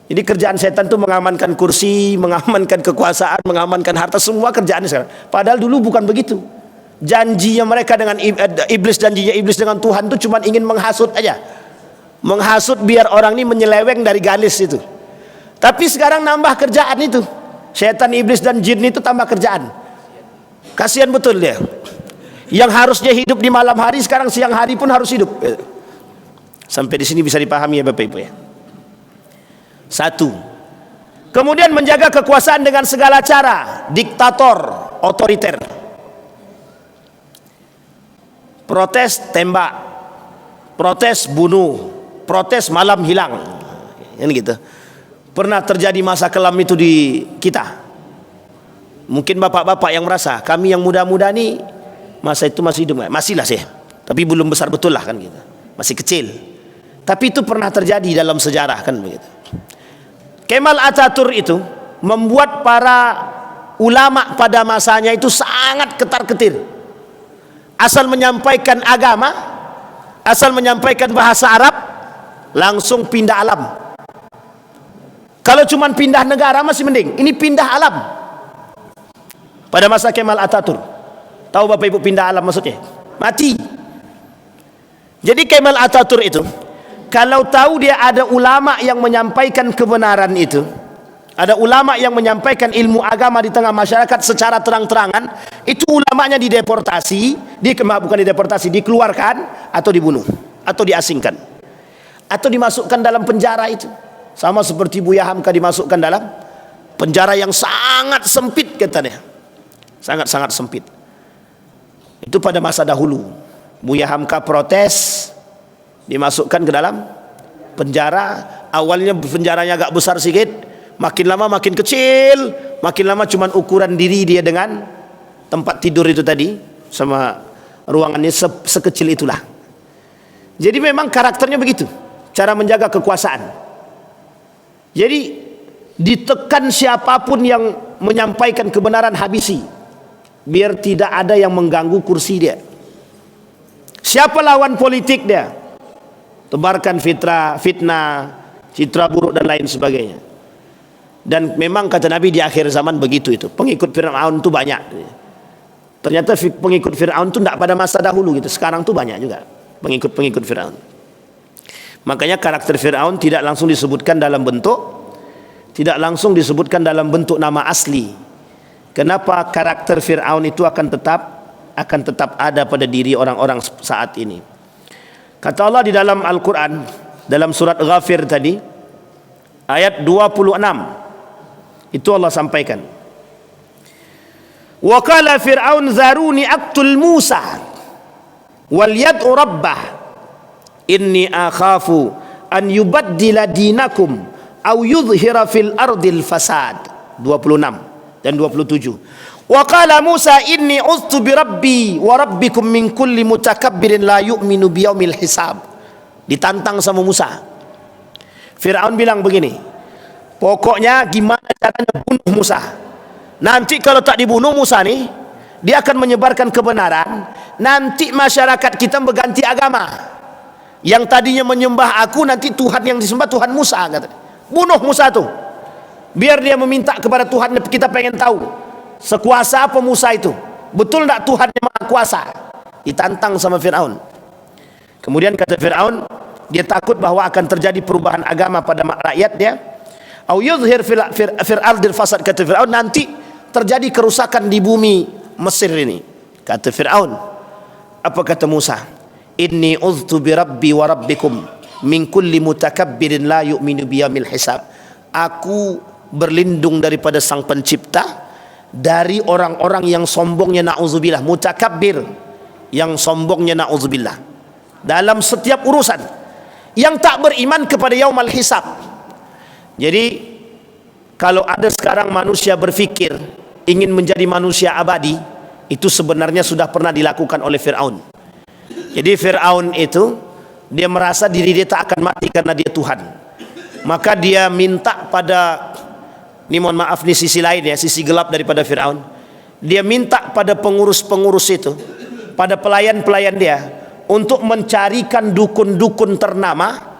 Jadi kerjaan setan tuh mengamankan kursi, mengamankan kekuasaan, mengamankan harta, semua kerjaannya sekarang. Padahal dulu bukan begitu. Janjinya mereka dengan iblis, janjinya iblis dengan Tuhan tuh cuman ingin menghasut aja. Menghasut biar orang ini menyeleweng dari galis itu. Tapi sekarang nambah kerjaan itu. Setan, iblis dan jin itu tambah kerjaan. Kasihan betul dia. Yang harusnya hidup di malam hari, sekarang siang hari pun harus hidup. Sampai di sini bisa dipahami ya Bapak Ibu ya. Satu. Kemudian menjaga kekuasaan dengan segala cara, diktator, otoriter. Protes tembak, protes bunuh, protes malam hilang. Ini gitu. Pernah terjadi masa kelam itu di kita. Mungkin bapak-bapak yang merasa, kami yang muda-muda nih masa itu masih hidup, masih lah sih, tapi belum besar betul lah kan gitu, masih kecil. Tapi itu pernah terjadi dalam sejarah kan begitu. Kemal Atatürk itu membuat para ulama pada masanya itu sangat ketar-ketir. Asal menyampaikan agama, asal menyampaikan bahasa Arab, langsung pindah alam. Kalau cuma pindah negara masih mending, ini pindah alam. Pada masa Kemal Atatürk, tahu Bapak Ibu pindah alam maksudnya? Mati. Jadi Kemal Atatürk itu, kalau tahu dia ada ulama yang menyampaikan kebenaran itu, ada ulama yang menyampaikan ilmu agama di tengah masyarakat secara terang-terangan, itu ulamanya dideportasi, bukan dideportasi, dikeluarkan atau dibunuh, atau diasingkan, atau dimasukkan dalam penjara itu. Sama seperti Buya Hamka dimasukkan dalam penjara yang sangat sempit katanya, sangat-sangat sempit. Itu pada masa dahulu. Buya Hamka protes, dimasukkan ke dalam penjara. Awalnya penjaranya agak besar sedikit, makin lama makin kecil, makin lama cuman ukuran diri dia dengan tempat tidur itu tadi, sama ruangannya sekecil itulah. Jadi memang karakternya begitu, cara menjaga kekuasaan. Jadi ditekan siapapun yang menyampaikan kebenaran habisi, biar tidak ada yang mengganggu kursi dia. Siapa lawan politik dia, tebarkan fitnah, citra buruk dan lain sebagainya. Dan memang kata Nabi di akhir zaman begitu itu. Pengikut Fir'aun itu banyak. Ternyata pengikut Fir'aun itu tidak pada masa dahulu gitu. Sekarang tuh banyak juga pengikut Fir'aun. Makanya karakter Fir'aun tidak langsung disebutkan dalam bentuk, tidak langsung disebutkan dalam bentuk nama asli. Kenapa karakter Fir'aun itu akan tetap ada pada diri orang-orang saat ini. Kata Allah di dalam Al-Quran, dalam surat Ghafir tadi, ayat 26, itu Allah sampaikan, wa qala fir'aun zaruni aqtul Musa wal yad'u rabbah inni akhafu an yubaddila dinakum aw yudhhira fil ardil fasad. 26 dan 27. Wa qala Musa inni uztu bi rabbi wa rabbikum min kulli mutakabbirin la yu'minu biyaumil hisab. Ditantang sama Musa. Fir'aun bilang begini, pokoknya gimana caranya bunuh Musa. Nanti kalau tak dibunuh Musa nih, dia akan menyebarkan kebenaran. Nanti masyarakat kita berganti agama. Yang tadinya menyembah aku, nanti Tuhan yang disembah Tuhan Musa. Bunuh Musa tuh, biar dia meminta kepada Tuhan. Kita pengen tahu sekuasa apa Musa itu, betul tak Tuhan yang maha kuasa. Ditantang sama Fir'aun. Kemudian kata Fir'aun, dia takut bahwa akan terjadi perubahan agama pada rakyat dia. Au yudhhir fil ardil fasad, kata Fir'aun, nanti terjadi kerusakan di bumi Mesir ini. Kata Fir'aun, apa kata Musa? Inni uztu bi rabbi wa rabbikum min kulli mutakabbirin la yu'minu biyaumil hisab. Aku berlindung daripada Sang Pencipta dari orang-orang yang sombongnya, na'udzubillah, mutakabbir, yang sombongnya, na'udzubillah, dalam setiap urusan, yang tak beriman kepada yaumul hisab. Jadi kalau ada sekarang manusia berfikir ingin menjadi manusia abadi, itu sebenarnya sudah pernah dilakukan oleh Fir'aun. Jadi Fir'aun itu dia merasa diri dia tak akan mati karena dia Tuhan. Maka dia minta pada, ini mohon maaf nih sisi lain ya, sisi gelap daripada Fir'aun. Dia minta pada pengurus-pengurus itu, pada pelayan-pelayan dia, untuk mencarikan dukun-dukun ternama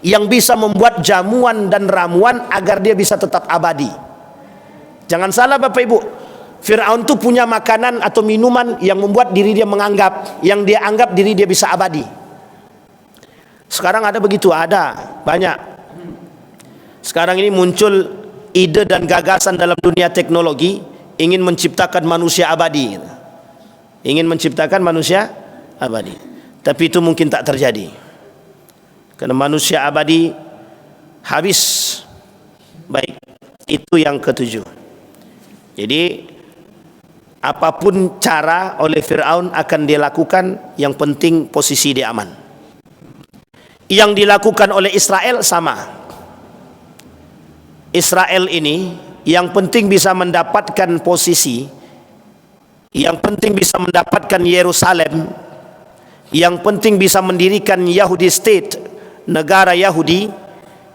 yang bisa membuat jamuan dan ramuan agar dia bisa tetap abadi. Jangan salah Bapak Ibu, Fir'aun itu punya makanan atau minuman yang membuat diri dia menganggap, yang dia anggap diri dia bisa abadi. Sekarang ada begitu, ada banyak. Sekarang ini muncul ide dan gagasan dalam dunia teknologi, ingin menciptakan manusia abadi. Ingin menciptakan manusia abadi. Tapi itu mungkin tak terjadi. Karena manusia abadi habis. Baik, itu yang ketujuh. Jadi apapun cara oleh Fir'aun akan dia lakukan, yang penting posisi dia aman. Yang dilakukan oleh Israel sama. Israel ini yang penting bisa mendapatkan posisi, yang penting bisa mendapatkan Yerusalem, yang penting bisa mendirikan Yahudi State, negara Yahudi,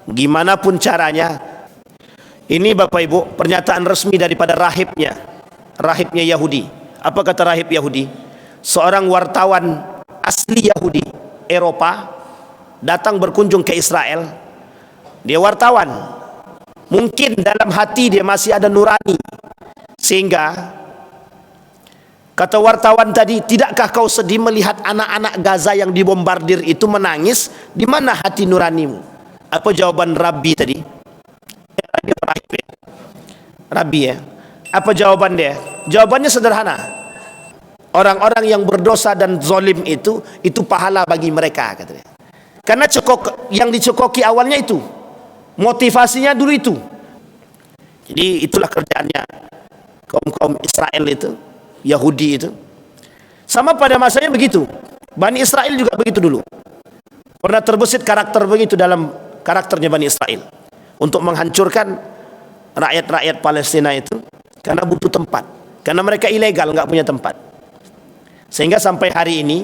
gimana pun caranya. Ini Bapak Ibu pernyataan resmi daripada rahibnya Yahudi. Apa kata rahib Yahudi? Seorang wartawan asli Yahudi Eropa datang berkunjung ke Israel. Dia wartawan, mungkin dalam hati dia masih ada nurani, sehingga kata wartawan tadi, tidakkah kau sedih melihat anak-anak Gaza yang dibombardir itu menangis? Di mana hati nuranimu? Apa jawaban Rabbi tadi? Rabbi ya. Apa jawaban dia? Jawabannya sederhana. Orang-orang yang berdosa dan zalim itu pahala bagi mereka, katanya. Karena yang dicekoki awalnya itu, motivasinya dulu itu. Jadi itulah kerjaannya kaum Israel itu, Yahudi itu. Sama pada masanya begitu. Bani Israel juga begitu dulu. Pernah terbesit karakter begitu dalam karakternya Bani Israel, untuk menghancurkan rakyat-rakyat Palestina itu karena butuh tempat, karena mereka ilegal, nggak punya tempat. Sehingga sampai hari ini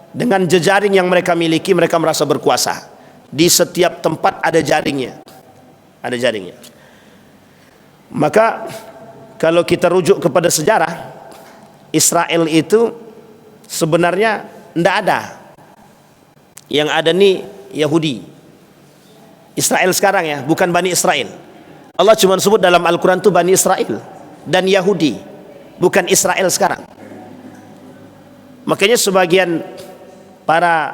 dengan jejaring yang mereka miliki, mereka merasa berkuasa. Di setiap tempat ada jaringnya, ada jaringnya. Maka kalau kita rujuk kepada sejarah, Israel itu sebenarnya tidak ada. Yang ada nih Yahudi. Israel sekarang ya, bukan Bani Israel. Allah cuma sebut dalam Al-Quran itu Bani Israel dan Yahudi, bukan Israel sekarang. Makanya sebagian para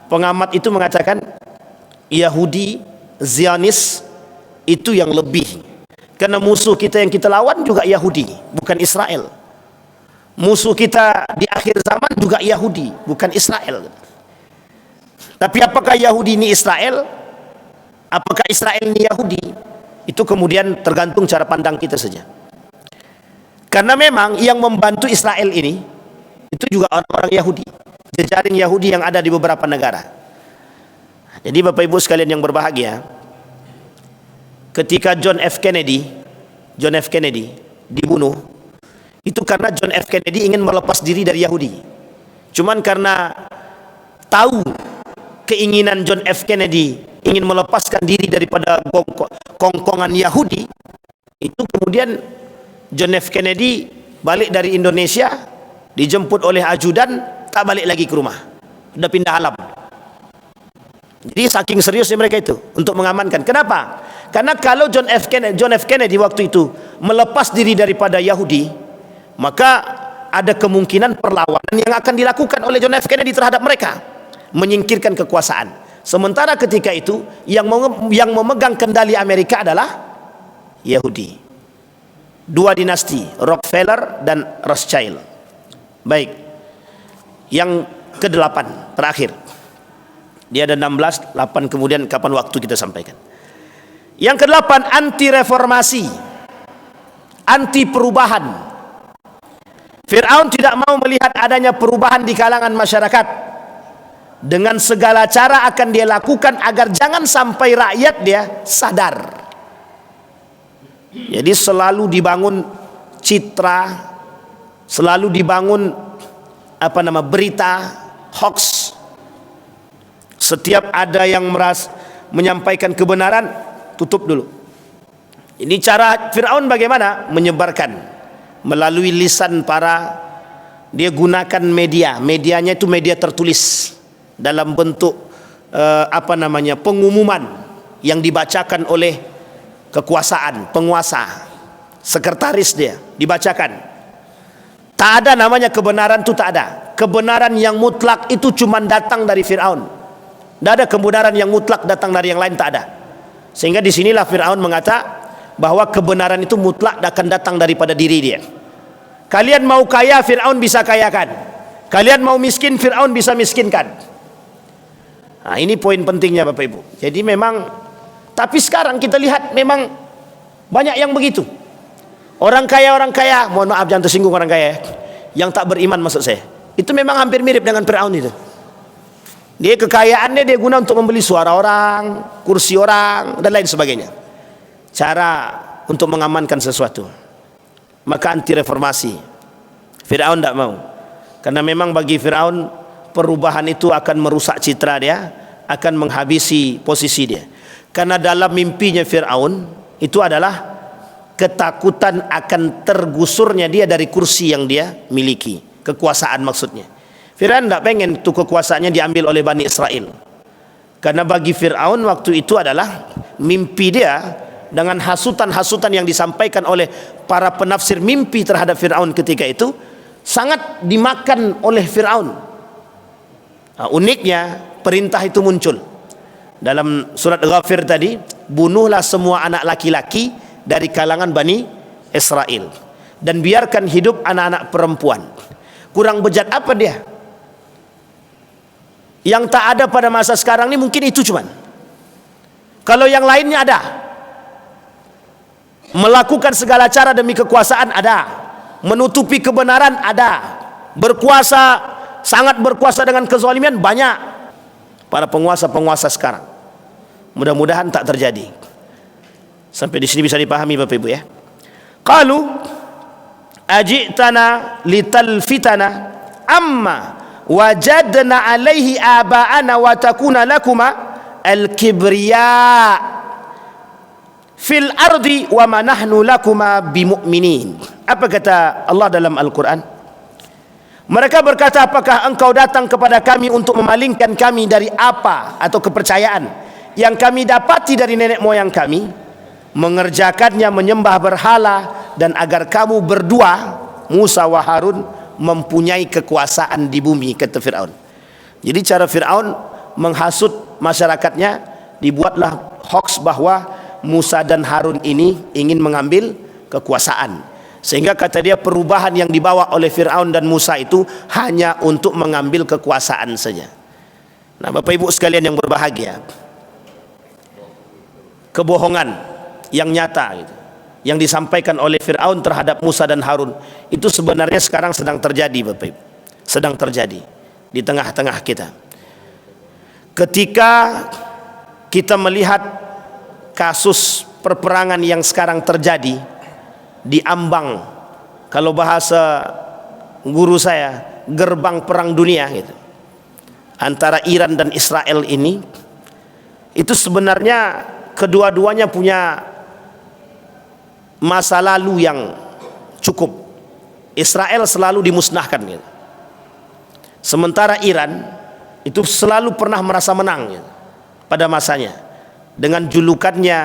pengamat itu mengatakan Yahudi, Zionis itu yang lebih, karena musuh kita yang kita lawan juga Yahudi, bukan Israel. Musuh kita di akhir zaman juga Yahudi, bukan Israel. Tapi apakah Yahudi ini Israel? Apakah Israel ini Yahudi? Itu kemudian tergantung cara pandang kita saja. Karena memang yang membantu Israel ini itu juga orang-orang Yahudi, jejaring Yahudi yang ada di beberapa negara. Jadi Bapak Ibu sekalian yang berbahagia, ketika John F. Kennedy dibunuh, itu karena John F. Kennedy ingin melepas diri dari Yahudi. Cuman karena tahu keinginan John F. Kennedy ingin melepaskan diri daripada kongkongan Yahudi, itu kemudian John F. Kennedy balik dari Indonesia, dijemput oleh ajudan, tak balik lagi ke rumah, udah pindah alam. Jadi saking seriusnya mereka itu untuk mengamankan. Kenapa? Karena kalau John F. Kennedy waktu itu melepas diri daripada Yahudi, maka ada kemungkinan perlawanan yang akan dilakukan oleh John F. Kennedy terhadap mereka, menyingkirkan kekuasaan. Sementara ketika itu yang memegang kendali Amerika adalah Yahudi. Dua dinasti, Rockefeller dan Rothschild. Baik, yang ke-8 terakhir. Dia ada 16, 8 kemudian kapan waktu kita sampaikan. Yang ke-8, anti reformasi, anti perubahan. Fir'aun tidak mau melihat adanya perubahan di kalangan masyarakat. Dengan segala cara akan dia lakukan agar jangan sampai rakyat dia sadar. Jadi selalu dibangun citra, selalu dibangun berita hoax. Setiap ada yang menyampaikan kebenaran, tutup dulu. Ini cara Fir'aun bagaimana? Menyebarkan melalui lisan para, dia gunakan media. Medianya itu media tertulis dalam bentuk pengumuman yang dibacakan oleh kekuasaan, penguasa, sekretaris dia dibacakan. Tak ada namanya kebenaran, itu tak ada. Kebenaran yang mutlak itu cuma datang dari Fir'aun. Tidak ada kebenaran yang mutlak datang dari yang lain, tak ada. Sehingga disinilah Fir'aun mengata bahwa kebenaran itu mutlak akan datang daripada diri dia. Kalian mau kaya, Fir'aun bisa kayakan. Kalian mau miskin, Fir'aun bisa miskinkan. Nah, ini poin pentingnya Bapak Ibu. Jadi memang, tapi sekarang kita lihat memang banyak yang begitu. Orang kaya, mohon maaf jangan tersinggung orang kaya, yang tak beriman maksud saya. Itu memang hampir mirip dengan Fir'aun itu. Dia kekayaannya dia guna untuk membeli suara orang, kursi orang, dan lain sebagainya. Cara untuk mengamankan sesuatu. Maka anti reformasi. Fir'aun tidak mau. Karena memang bagi Fir'aun perubahan itu akan merusak citra dia, akan menghabisi posisi dia. Karena dalam mimpinya Fir'aun itu adalah ketakutan akan tergusurnya dia dari kursi yang dia miliki, kekuasaan maksudnya. Fir'aun tidak pengen itu kekuasaannya diambil oleh Bani Israel. Karena bagi Fir'aun waktu itu adalah mimpi dia dengan hasutan-hasutan yang disampaikan oleh para penafsir mimpi terhadap Fir'aun ketika itu sangat dimakan oleh Fir'aun. Nah, uniknya perintah itu muncul dalam surat Ghafir tadi, bunuhlah semua anak laki-laki dari kalangan Bani Israel dan biarkan hidup anak-anak perempuan. Kurang bejat apa dia? Yang tak ada pada masa sekarang ini mungkin itu cuman. Kalau yang lainnya ada. Melakukan segala cara demi kekuasaan ada. Menutupi kebenaran ada. Berkuasa, sangat berkuasa dengan kezaliman banyak. Para penguasa-penguasa sekarang. Mudah-mudahan tak terjadi. Sampai di sini bisa dipahami Bapak Ibu ya. Qalu ajitana litalfitana amma wajadna alaihi aba'ana wa takuna lakuma al-kibriya fil ardi wa ma nahnu lakuma bimu'minin. Apa kata Allah dalam Al-Quran? Mereka berkata, apakah engkau datang kepada kami untuk memalingkan kami dari apa atau kepercayaan yang kami dapati dari nenek moyang kami, mengerjakannya menyembah berhala, dan agar kamu berdua Musa wa Harun mempunyai kekuasaan di bumi, kata Fir'aun. Jadi cara Fir'aun menghasut masyarakatnya, dibuatlah hoax bahwa Musa dan Harun ini ingin mengambil kekuasaan. Sehingga kata dia perubahan yang dibawa oleh Fir'aun dan Musa itu hanya untuk mengambil kekuasaan saja. Nah Bapak Ibu sekalian yang berbahagia, kebohongan yang nyata gitu, yang disampaikan oleh Fir'aun terhadap Musa dan Harun itu sebenarnya sekarang sedang terjadi Bapak Ibu. Sedang terjadi di tengah-tengah kita. Ketika kita melihat kasus perperangan yang sekarang terjadi di ambang, kalau bahasa guru saya, gerbang perang dunia gitu, antara Iran dan Israel ini, itu sebenarnya kedua-duanya punya masa lalu yang cukup. Israel selalu dimusnahkan gitu. Sementara Iran itu selalu pernah merasa menang gitu, pada masanya, dengan julukannya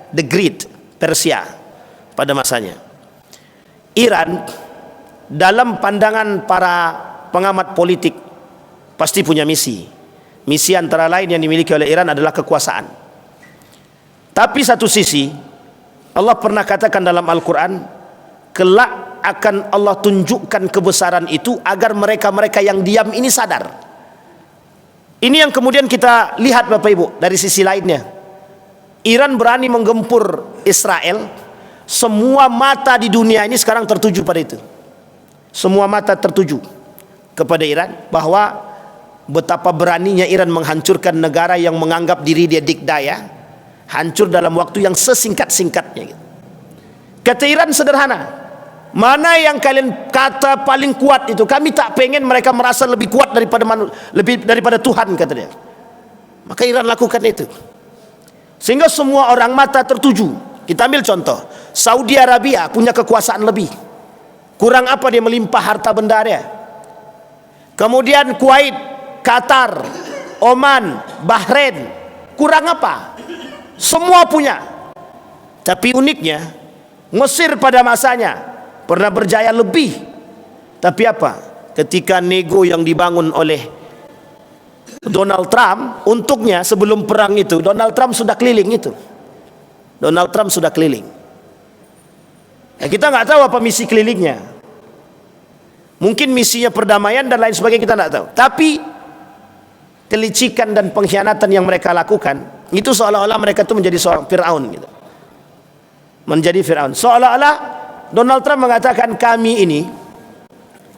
The Great Persia pada masanya. Iran dalam pandangan para pengamat politik pasti punya misi. Misi antara lain yang dimiliki oleh Iran adalah kekuasaan. Tapi satu sisi Allah pernah katakan dalam Al-Quran, kelak akan Allah tunjukkan kebesaran itu agar mereka-mereka yang diam ini sadar. Ini yang kemudian kita lihat Bapak Ibu dari sisi lainnya. Iran berani menggempur Israel. Semua mata di dunia ini sekarang tertuju pada itu. Semua mata tertuju kepada Iran, bahwa betapa beraninya Iran menghancurkan negara yang menganggap diri dia dikdaya, hancur dalam waktu yang sesingkat-singkatnya. Kata Iran sederhana, Mana yang kalian kata paling kuat itu? Kami tak pengen mereka merasa lebih kuat lebih daripada Tuhan, kata dia. Maka Iran lakukan itu, sehingga semua orang mata tertuju. Kita ambil contoh, Saudi Arabia punya kekuasaan lebih. Kurang apa dia melimpah harta benda dia? Kemudian Kuwait, Qatar, Oman, Bahrain, kurang apa? Semua punya. Tapi uniknya, Mesir pada masanya pernah berjaya lebih. Tapi apa? Ketika nego yang dibangun oleh Donald Trump, untuknya sebelum perang itu, Donald Trump sudah keliling itu. Donald Trump sudah keliling. Nah, kita nggak tahu apa misi kelilingnya. Mungkin misinya perdamaian dan lain sebagainya, kita nggak tahu. Tapi kelicikan dan pengkhianatan yang mereka lakukan, itu seolah-olah mereka itu menjadi seorang Fir'aun gitu. Menjadi Fir'aun. Seolah-olah Donald Trump mengatakan kami ini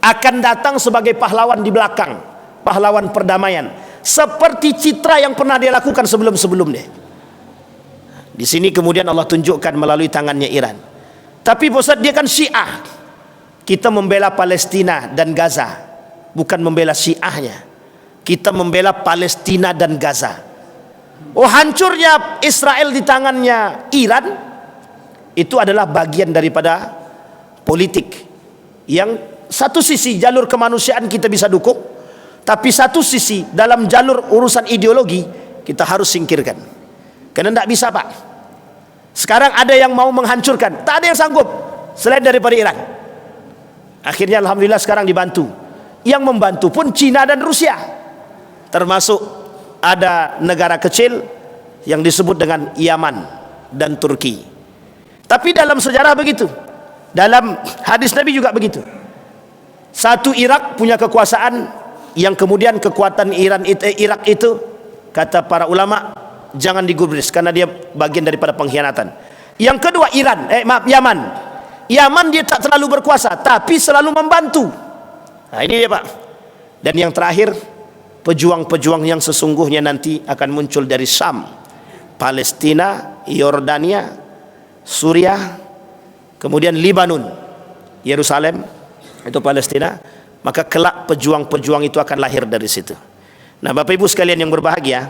akan datang sebagai pahlawan di belakang, pahlawan perdamaian, seperti citra yang pernah dia lakukan sebelum-sebelumnya. Di sini kemudian Allah tunjukkan melalui tangannya Iran. Tapi Ustaz, dia kan Syiah. Kita membela Palestina dan Gaza, bukan membela Syiahnya. Kita membela Palestina dan Gaza. Oh, hancurnya Israel di tangannya Iran itu adalah bagian daripada politik yang satu sisi jalur kemanusiaan kita bisa dukung, tapi satu sisi dalam jalur urusan ideologi kita harus singkirkan. Karena tidak bisa, Pak. Sekarang ada yang mau menghancurkan, tak ada yang sanggup selain daripada Iran. Akhirnya alhamdulillah sekarang dibantu. Yang membantu pun Cina dan Rusia, termasuk ada negara kecil yang disebut dengan Yaman dan Turki. Tapi dalam sejarah begitu, dalam hadis Nabi juga begitu. Satu Irak punya kekuasaan yang kemudian kekuatan Irak itu, kata para ulama, jangan digubris karena dia bagian daripada pengkhianatan. Yang kedua Yaman. Yaman dia tak terlalu berkuasa, tapi selalu membantu. Nah, ini dia, Pak. Dan yang terakhir, pejuang-pejuang yang sesungguhnya nanti akan muncul dari Syam, Palestina, Yordania, Suriah, kemudian Libanon, Yerusalem, itu Palestina. Maka kelak pejuang-pejuang itu akan lahir dari situ. Nah, Bapak Ibu sekalian yang berbahagia,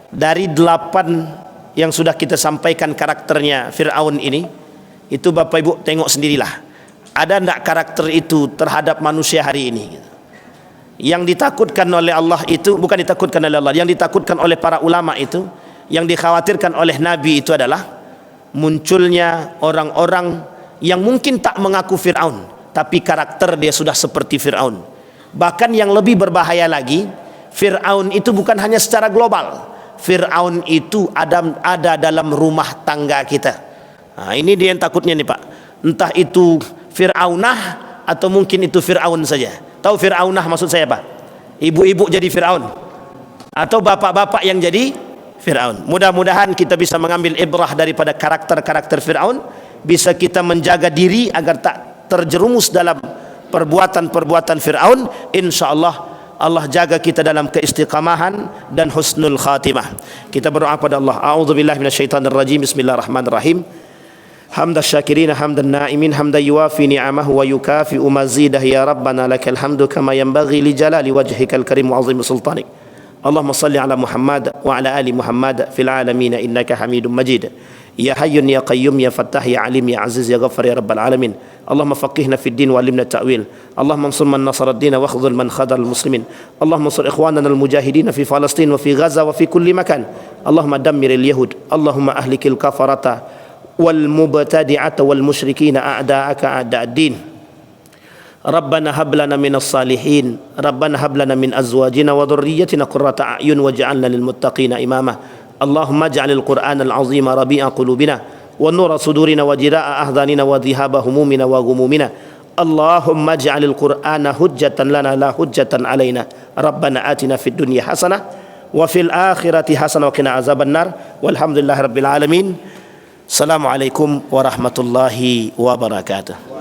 dari 8 yang sudah kita sampaikan karakternya Fir'aun ini, itu Bapak Ibu tengok sendirilah, ada enggak karakter itu terhadap manusia hari ini? Yang ditakutkan oleh Allah itu, bukan ditakutkan oleh Allah, yang ditakutkan oleh para ulama itu, yang dikhawatirkan oleh Nabi itu adalah munculnya orang-orang yang mungkin tak mengaku Fir'aun, tapi karakter dia sudah seperti Fir'aun. Bahkan yang lebih berbahaya lagi, Fir'aun itu bukan hanya secara global, Fir'aun itu ada dalam rumah tangga kita. Nah, ini dia yang takutnya nih, Pak. Entah itu Fir'aunah atau mungkin itu Fir'aun saja. Tahu Fir'aunah maksud saya, Pak? Ibu-ibu jadi Fir'aun atau bapak-bapak yang jadi Fir'aun. Mudah-mudahan kita bisa mengambil ibrah daripada karakter-karakter Fir'aun, bisa kita menjaga diri agar tak terjerumus dalam perbuatan-perbuatan Fir'aun. InsyaAllah Allah jaga kita dalam keistiqamahan dan husnul khatimah. Kita berdoa kepada Allah. A'udzubillahi minasyaitonirrajim. Bismillahirrahmanirrahim. حمد الشاكرين حمد النائمين حمدا يوافي نعمه ويكافئ مزيده يا ربنا لك الحمد كما ينبغي لجلال وجهك الكريم وعظيم سلطانك اللهم صل على محمد وعلى آل محمد في العالمين إنك حميد مجيد يا حي يا قيوم يا فتاح يا عليم يا عزيز يا غفار يا رب العالمين اللهم فقهنا في الدين وعلمنا التأويل اللهم انصر من نصر الدين واخذل من خذل المسلمين اللهم انصر إخواننا المجاهدين في فلسطين وفي غزة وفي كل مكان اللهم دمر اليهود اللهم أهلك الكفرة والمبتدعة والمشركين أعداءك أعداء الدين ربنا هب لنا من الصالحين ربنا هب لنا من أزواجنا وذريتنا قرة أعين واجعلنا للمتقين إماما اللهم اجعل القرآن العظيم ربيع قلوبنا ونور صدورنا وجلاء أحزاننا وذهاب همومنا وغمومنا اللهم اجعل القرآن حجة لنا لا حجة علينا ربنا آتنا في الدنيا حسنة وفي الآخرة حسنة وقنا عذاب النار والحمد لله رب العالمين. Assalamualaikum warahmatullahi wabarakatuh.